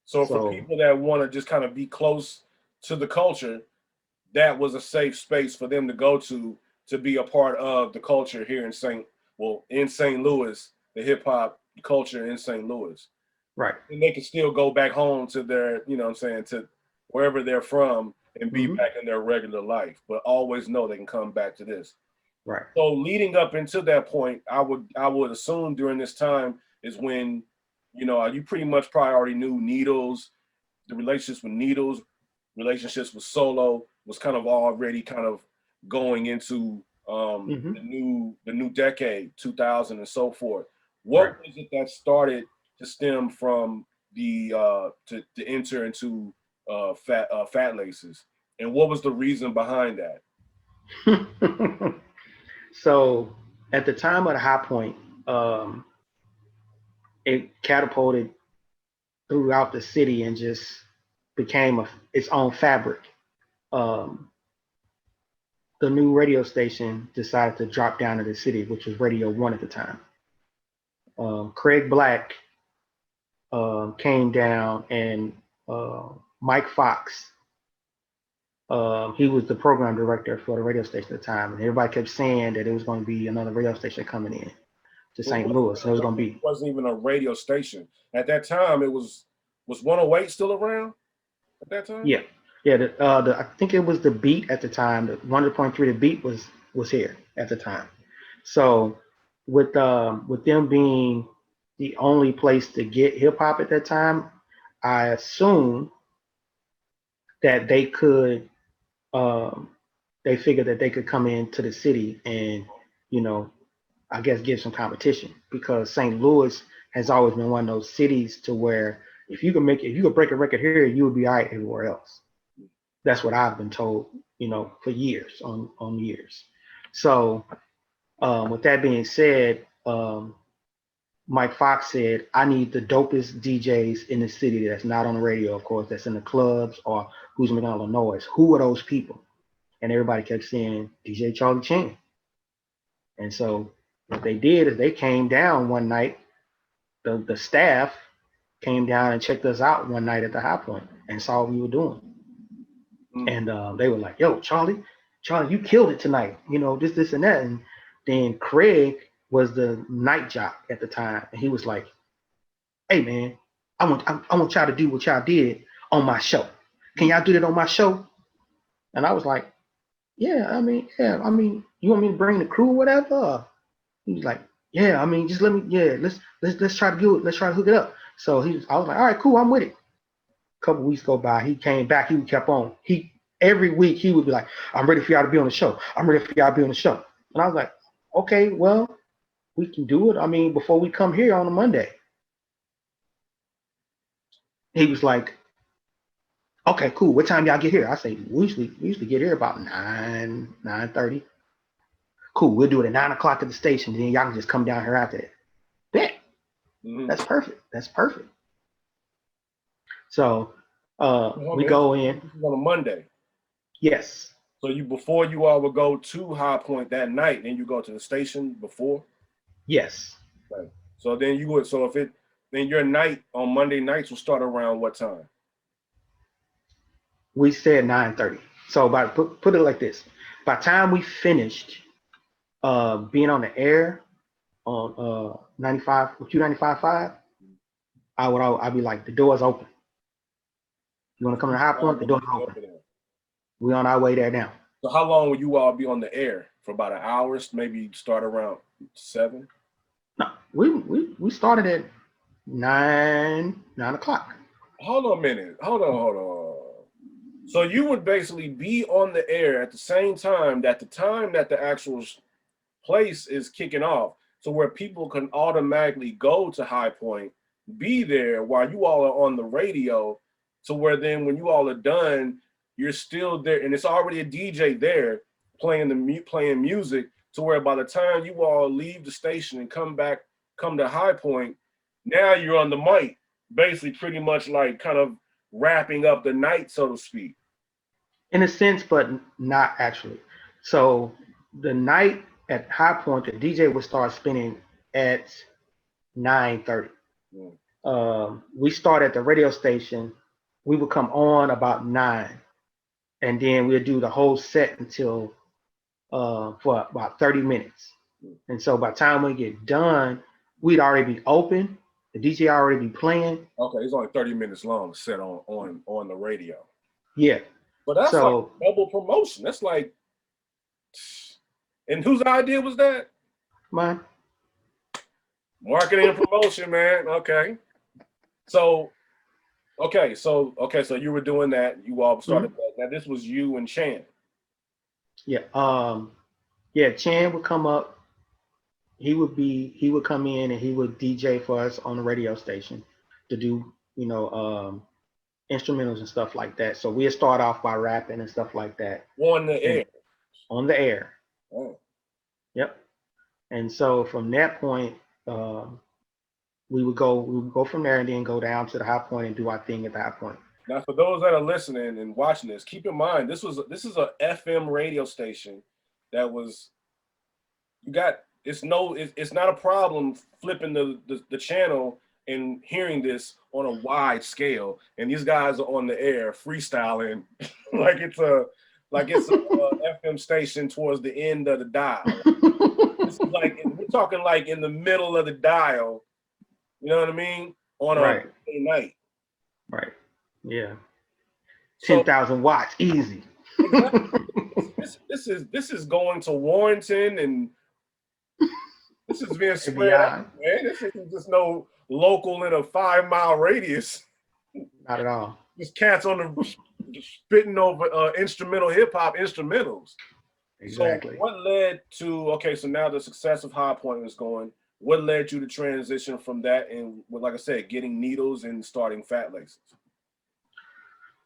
So for So people that want to just kind of be close to the culture, that was a safe space for them to go to be a part of the culture here in St. Louis, the hip hop culture in St. Louis. right. And they can still go back home to their, you know what I'm saying, to wherever they're from and be Mm-hmm. back in their regular life, but always know they can come back to this. Right. So leading up into that point, I would assume during this time is when, you pretty much probably already knew Needles, the relationships with Needles, relationships with Solo was kind of already kind of going into Mm-hmm. the new decade, 2000 and so forth. Right. What was it that started to stem from the to enter into Fat Laces, and what was the reason behind that? So at the time of the High Point, um, it catapulted throughout the city and just became its own fabric. Um, the new radio station decided to drop down to the city, which was Radio One at the time. Craig Black came down, and uh, Mike Fox, he was the program director for the radio station at the time, and everybody kept saying that it was going to be another radio station coming in to So St. Louis, and it was going to it be wasn't even a radio station at that time. It was 108 still around at that time? yeah, yeah. I think it was the Beat at the time. The 100.3, the Beat was here at the time. So with them being the only place to get hip hop at that time, I assume that um, they figured that they could come into the city and you know I guess give some competition because St. Louis has always been one of those cities to where if you could break a record here, you would be all right everywhere else. That's what I've been told, for years on years. So with that being said, Mike Fox said, I need the dopest DJs in the city that's not on the radio, of course, that's in the clubs or who's making all the noise. Who are those people? And everybody kept saying DJ Charlie Chan. And so What they did is they came down one night. The staff came down and checked us out one night at the High Point and saw what we were doing. Mm. And they were like, "Yo, Charlie, you killed it tonight. You know, this, and that." And then Craig was the night jock at the time, and he was like, "Hey, man, I want y'all to do what y'all did on my show. Can y'all do that on my show?" And I was like, "Yeah, I mean, you want me to bring the crew or whatever?" He was like, "Yeah, I mean, just let me. Yeah, let's try to do it. Let's try to hook it up." So I was like, "All right, cool, I'm with it." A couple weeks go by, he came back. He kept on. Every week he would be like, "I'm ready for y'all to be on the show. I'm ready for y'all to be on the show." And I was like, "Okay, well, we can do it. I mean, before we come here on a Monday." He was like, "Okay, cool. What time y'all get here?" I say, "We usually get here about 9:30. Cool. We'll do it at 9 o'clock at the station. Then y'all can just come down here after that." Bet. Mm-hmm. That's perfect. That's perfect. So we Man, go in. this is on a Monday. Yes. So before you all would go to High Point that night, then you go to the station before? Yes. Right. So then you would, then your night on Monday nights will start around what time? We said 9:30. So put it like this. By the time we finished being on the air on 95 Q95.5, I'd be like, the door's open. You want to come to the High Point? The door's open. We on our way there now. So how long will you all be on the air? For about an hour, maybe start around 7? No, we started at 9 o'clock. Hold on a minute. Hold on. So you would basically be on the air at the same time that the actual place is kicking off, so where people can automatically go to High Point, be there while you all are on the radio, to where then when you all are done, you're still there, and it's already a DJ there playing music, to where by the time you all leave the station and come to High Point, now you're on the mic, basically pretty much like kind of wrapping up the night, so to speak. In a sense, but not actually. So the night at High Point, the DJ would start spinning at 9:30. We start at the radio station. We would come on about 9, and then we'd do the whole set until for about 30 minutes. And so by the time we get done, we'd already be open. The DJ already be playing. Okay, it's only 30 minutes long, set on the radio. Yeah. But that's like double promotion. That's like, and whose idea was that? Mine. Marketing and promotion, man. Okay. So you were doing that. You all started that. Now this was you and Chan. Yeah. Chan would come up. He would come in and he would DJ for us on the radio station to do, instrumentals and stuff like that. So we'd start off by rapping and stuff like that. On the air. On the air. Oh. Yep. And so from that point, we would go from there and then go down to the High Point and do our thing at the High Point. Now, for those that are listening and watching this, keep in mind this is a FM radio station that was. It's not a problem flipping the channel and hearing this on a wide scale, and these guys are on the air freestyling like it's a FM station towards the end of the dial. This is like we're talking like in the middle of the dial. You know what I mean? On a night. Right. Yeah. 10,000 watts, easy. This is going to Warrenton, and this is being spread out, man. This isn't just no local in a 5-mile radius. Not at all. Just cats on the spitting over instrumental hip hop instrumentals. Exactly. So what led to so now the success of High Point is going. What led you to transition from that and, like I said, getting Needles and starting Fat Laces?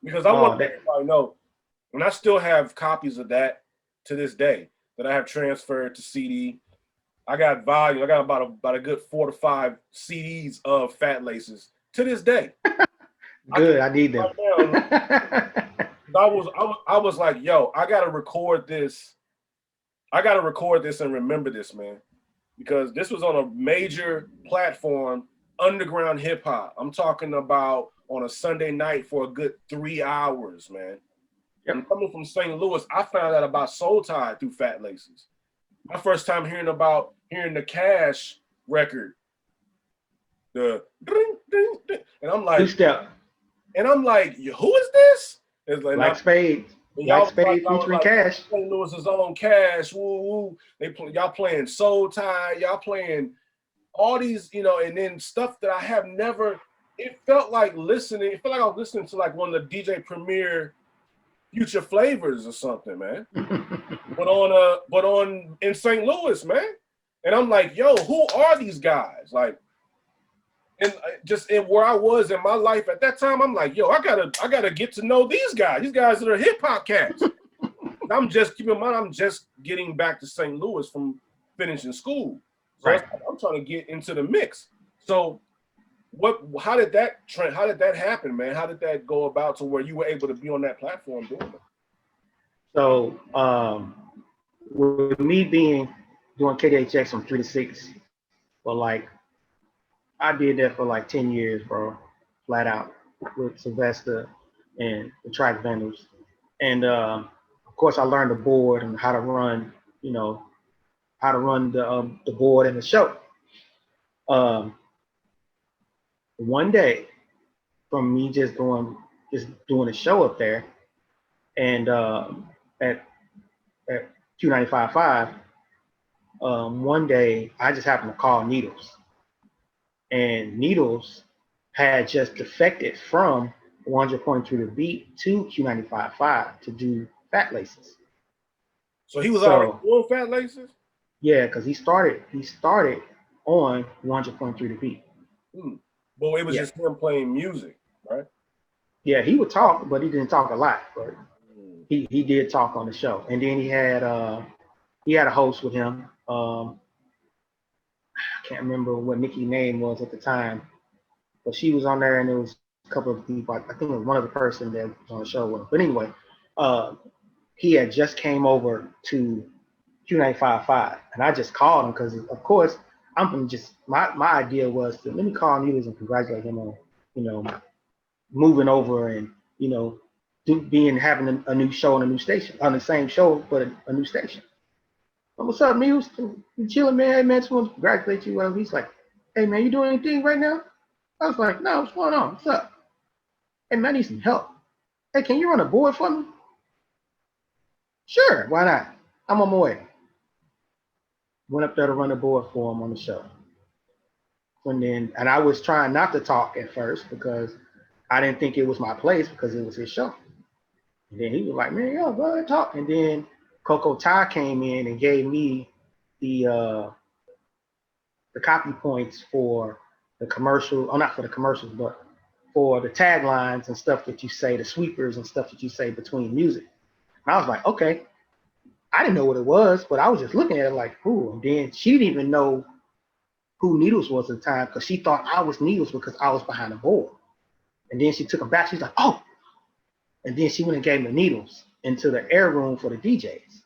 Because I want everybody to know, and I still have copies of that to this day that I have transferred to CD. I got volume. I got about a good 4 to 5 CDs of Fat Laces to this day. Good, I need them. I was like, yo, I gotta record this. I gotta record this and remember this, man. because this was on a major platform, underground hip hop. I'm talking about on a Sunday night for a good 3 hours, man. Yep. And coming from St. Louis, I found out about Soul Tide through Fat Laces. My first time hearing the Cash record, the ding, ding, ding. And I'm like, Two-step, who is this? It's like, Black Spade, and Black y'all Spade was featuring like, Cash. St. Louis's own Cash, woo woo. Y'all playing Soul Tide, y'all playing all these, and then stuff that I have never. It felt like listening. It felt like I was listening to like one of the DJ Premier Future Flavors or something, man. but on in St. Louis, man. And I'm like, yo, who are these guys? Like, and just in where I was in my life at that time, I'm like, yo, I gotta get to know these guys. These guys that are hip hop cats. I'm just keeping in mind, I'm just getting back to St. Louis from finishing school. So Right. I'm trying to get into the mix. So how did that happen, man? How did that go about to where you were able to be on that platform doing it? So with me doing KDHX from 3 to 6, but like I did that for like 10 years, bro, flat out with Sylvester and the track vendors. And of course I learned the board and how to run, the board and the show. Um, one day from me just doing a show up there and at Q95.5, one day I just happened to call Needles, and Needles had just defected from 100.3 The Beat to Q95.5 to do Fat Laces. So he was already doing Fat Laces? Yeah, because he started on 100.3 The Beat. But it was just him playing music, right? Yeah, he would talk, but he didn't talk a lot. But he did talk on the show, and then he had a host with him. I can't remember what Nikki's name was at the time, but she was on there, and there was a couple of people. I think it was one of the person that was on the show with him. But anyway, he had just came over to Q95.5, and I just called him because, of course, I'm from just my idea was to let me call Needles and congratulate him on, moving over and having a new show on a new station, on the same show but a new station. But what's up, Needles? You chilling, man? Hey, man, just want to congratulate you. Well, he's like, hey, man, you doing anything right now? I was like, no, what's going on? What's up? Hey, man, I need some help. Hey, can you run a board for me? Sure, why not? I'm on my way. Went up there to run a board for him on the show. And I was trying not to talk at first because I didn't think it was my place because it was his show. And then he was like, man, yo, go ahead, talk. And then Coco Ty came in and gave me the copy points for the commercial, or not for the commercials, but for the taglines and stuff that you say, the sweepers and stuff that you say between music. And I was like, okay. I didn't know what it was, but I was just looking at it like, who? And then she didn't even know who Needles was at the time because she thought I was Needles because I was behind the board. And then she took him back. She's like, oh. And then she went and gave him the Needles into the air room for the DJs.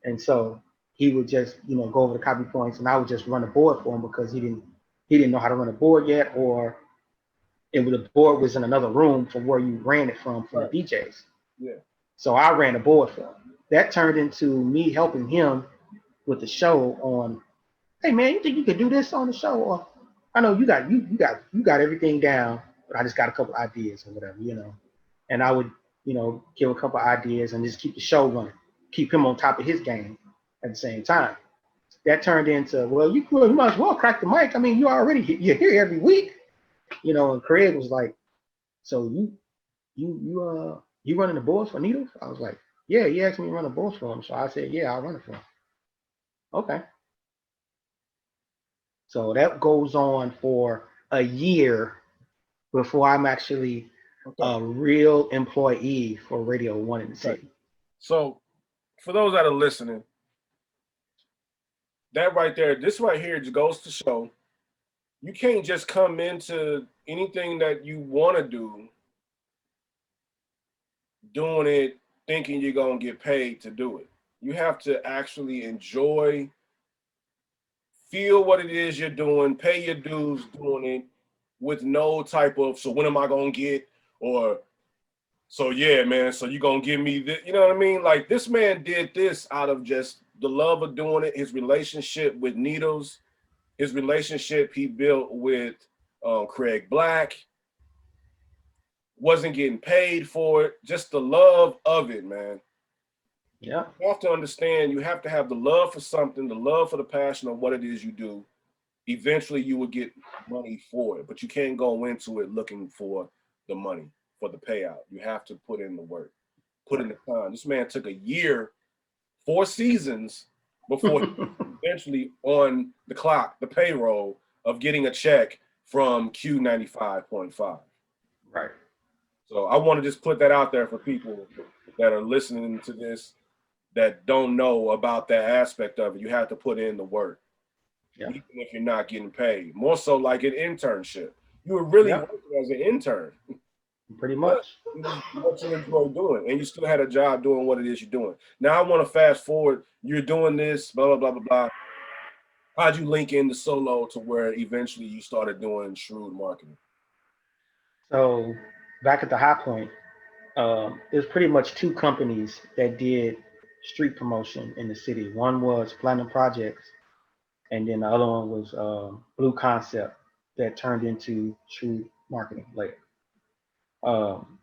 And so he would just, go over the copy points, and I would just run a board for him because he didn't know how to run a board yet, or the board was in another room from where you ran it from the DJs. Yeah. So I ran a board for him. That turned into me helping him with the show on, hey man, you think you could do this on the show? Or I know you got everything down, but I just got a couple ideas or whatever, And I would, give a couple ideas and just keep the show running, keep him on top of his game at the same time. That turned into, well, you might as well crack the mic. I mean, you're here every week, And Craig was like, so you running the boards for Needles? I was like, yeah, he asked me to run the boards for him. So I said, yeah, I'll run it for him. Okay. So that goes on for a year before I'm actually a real employee for Radio 1 in the city. So for those that are listening, that right there, this right here just goes to show you can't just come into anything that you want to do doing it thinking you're going to get paid to do it. You have to actually enjoy feel what it is you're doing, pay your dues doing it with no type of, so when am I gonna get, or so yeah, man, so you gonna give me this, you know what I mean? Like this man did this out of just the love of doing it, his relationship with Needles, his relationship he built with Craig Black, wasn't getting paid for it, just the love of it, man. Yeah. You have to understand, you have to have the love for something, the love for the passion of what it is you do. Eventually you will get money for it, but you can't go into it looking for the money, for the payout. You have to put in the work, put in the time. This man took a year, 4 seasons before he was eventually on the clock, the payroll of getting a check from Q95.5. Right. So I want to just put that out there for people that are listening to this that don't know about that aspect of it. You have to put in the work, Yeah. even if you're not getting paid. More so like an internship. You were really Yeah. working as an intern, Pretty but much. it was what you enjoy doing, and you still had a job doing what it is you're doing. Now I want to fast forward. You're doing this, blah, blah, blah, blah, blah. How'd you link in the solo to where eventually you started doing shrewd marketing? So back at the High Point, there's pretty much two companies that did street promotion in the city. One was Platinum Projects, and then the other one was Blue Concept that turned into True Marketing later. Um,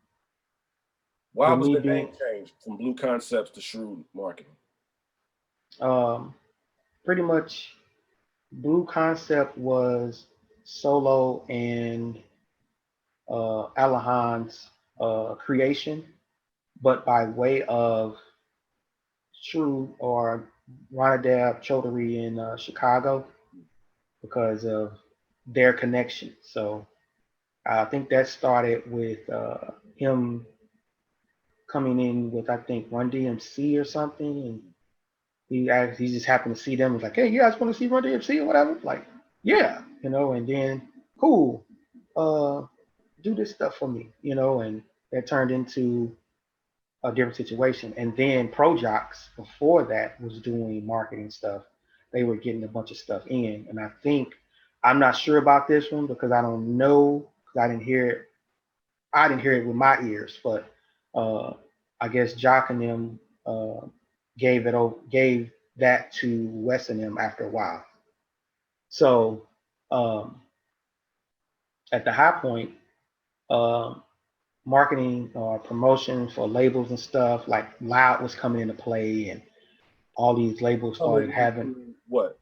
Why with was me the name being changed from Blue Concepts to Shrewd Marketing? um, pretty much Blue Concept was Solo and Alahan's creation, but by way of True or Ronadab Chaudhary in Chicago because of their connection. So I think that started with him coming in with I think Run DMC or something, and he just happened to see them. Was like, hey, you guys want to see Run DMC or whatever? Like, yeah, and then cool, uh, do this stuff for me, and that turned into a different situation. And then Pro Jocks before that was doing marketing stuff. They were getting a bunch of stuff in, and I think I'm not sure about this one because I don't know because I didn't hear it. I didn't hear it with my ears, but uh, I guess Jock and them gave that to Wes and them after a while. So um, at the High Point, um, marketing or promotion for labels and stuff like Loud was coming into play, and all these labels started having What?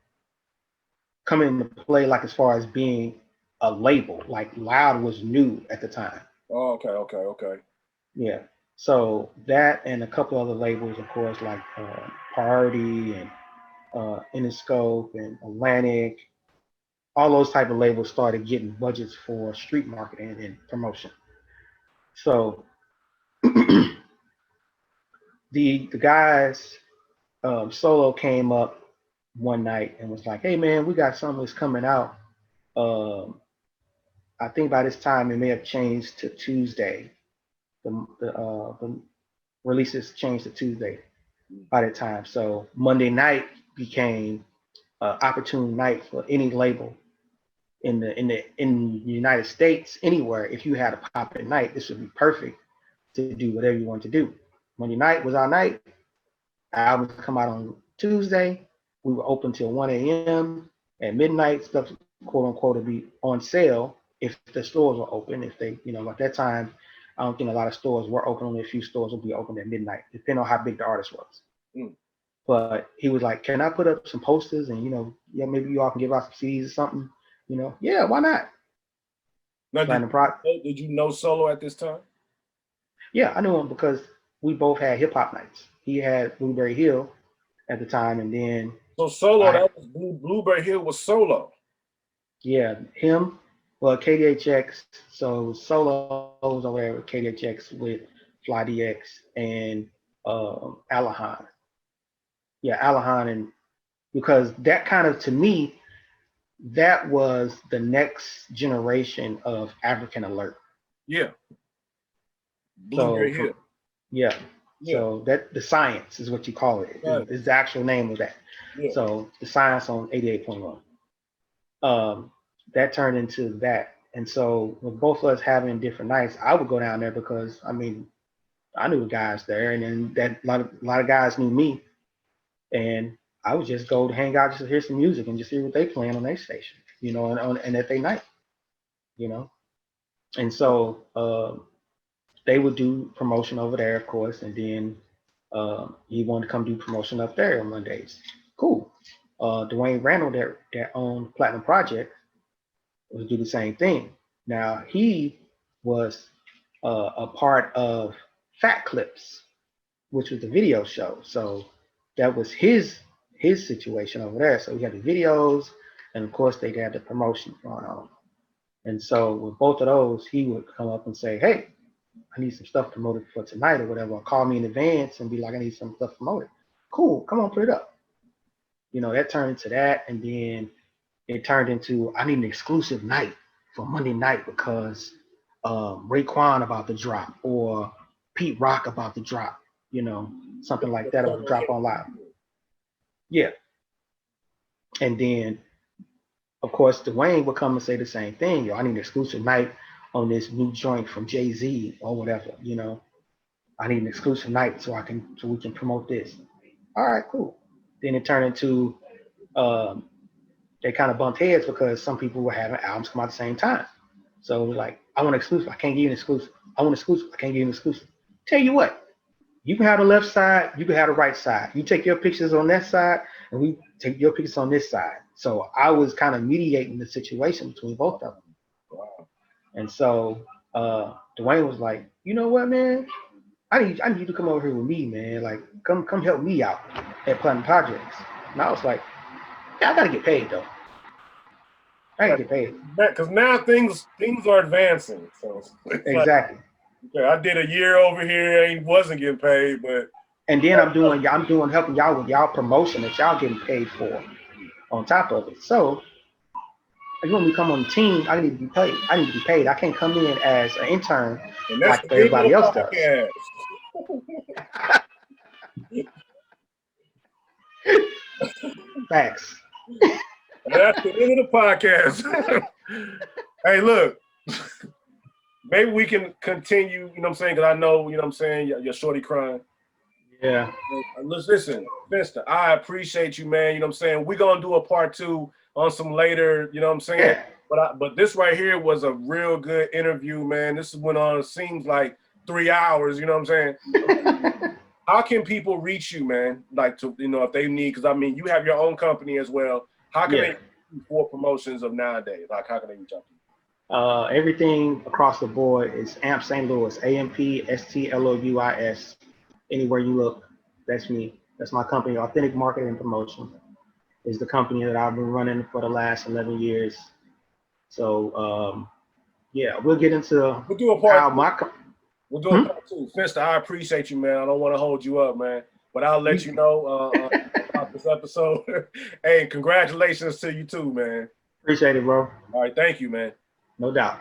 coming into play, like as far as being a label. Like Loud was new at the time. Oh, okay. Yeah. So that and a couple other labels, of course, like Priority and Interscope and Atlantic, all those type of labels started getting budgets for street marketing and promotion. So the guys Solo came up one night and was like, "Hey man, we got something that's coming out." Um, I think by this time it may have changed to Tuesday. The releases changed to Tuesday by that time. So Monday night became an opportune night for any label in the United States, anywhere. If you had a pop at night, this would be perfect to do whatever you want to do. Monday night was our night. Albums come out on Tuesday. We were open till 1 a.m. At midnight. Stuff, quote unquote, to be on sale if the stores were open. If they, at that time, I don't think a lot of stores were open. Only a few stores would be open at midnight, depending on how big the artist was. Mm. But he was like, "Can I put up some posters and yeah, maybe you all can give out some CDs or something? Yeah, why not?" Now, Sign the pro. did you know Solo at this time? Yeah, I knew him because we both had hip hop nights. He had Blueberry Hill at the time, and then So Solo, I that was Blueberry Hill was Solo. Yeah, him. Well, KDHX. So solos over there with KDHX with Fly DX and Alahan. Yeah, Alahan, and because that kind of to me that was the next generation of African Alert. Yeah. So Blueberry Hill. yeah, Yeah. so that the science is what you call it. Right. Is the actual name of that. Yeah. So the science on 88.1. that turned into that. And so with both of us having different nights, I would go down there because I mean I knew the guys there, and then that a lot of guys knew me, and I would just go to hang out just to hear some music and just hear what they playing on their station, you know, and at their night, you know. And so they would do promotion over there, of course, and then he wanted to come do promotion up there on Mondays. Cool. Dwayne Randall, that owned Platinum Project, would do the same thing. Now he was a part of Fat Clips, which was the video show. So that was his situation over there. So we had the videos, and of course they had the promotion going on. And so with both of those, he would come up and say, "Hey, I need some stuff promoted for tonight or whatever." Or call me in advance and be like, "I need some stuff promoted." Cool, come on, put it up. You know, that turned into that, and then it turned into I need an exclusive night for Monday night because Raekwon about to drop or Pete Rock about to drop, you know, something like that or drop on live. Yeah. And then of course Dwayne would come and say the same thing. Yo, I need an exclusive night on this new joint from Jay-Z or whatever, you know. I need an exclusive night so we can promote this. All right, cool. Then it turned into they kind of bumped heads because some people were having albums come out at the same time. So like, I want exclusive. I can't give you an exclusive. I want exclusive. I can't give you an exclusive. Tell you what, you can have the left side. You can have the right side. You take your pictures on that side, and we take your pictures on this side. So I was kind of mediating the situation between both of them. Wow. And so Dwayne was like, you know what, man? I need you to come over here with me, man. Like, come help me out at Platinum Projects. And I was like, yeah, I gotta get paid though. I gotta get paid. Because now things are advancing. So Exactly. Like, okay, I did a year over here and wasn't getting paid, but and then I'm doing helping y'all with y'all promotion that y'all getting paid for on top of it. So if you want me to come on the team, I need to be paid. I can't come in as an intern like everybody else does. Facts. That's the end of the podcast. Hey, look, maybe we can continue, you know what I'm saying? Because I know, you know what I'm saying, your shorty crying. Yeah. Listen, Finsta, I appreciate you, man. You know what I'm saying? We're going to do a part 2 on some later, you know what I'm saying? Yeah. But this right here was a real good interview, man. This went on, it seems like 3 hours, you know what I'm saying? How can people reach you, man? Like, to, you know, if they need, because I mean, you have your own company as well. How can they for promotions of nowadays? Like, how can they reach out to you? Everything across the board is AMP St. Louis, AMPSTLOUIS. Anywhere you look, that's me. That's my company. Authentic Marketing and Promotion is the company that I've been running for the last 11 years. So, yeah, we'll get into we'll do a part We'll do a part 2. Finsta, I appreciate you, man. I don't want to hold you up, man. But I'll let you know about this episode. Hey, congratulations to you too, man. Appreciate it, bro. All right, thank you, man. No doubt.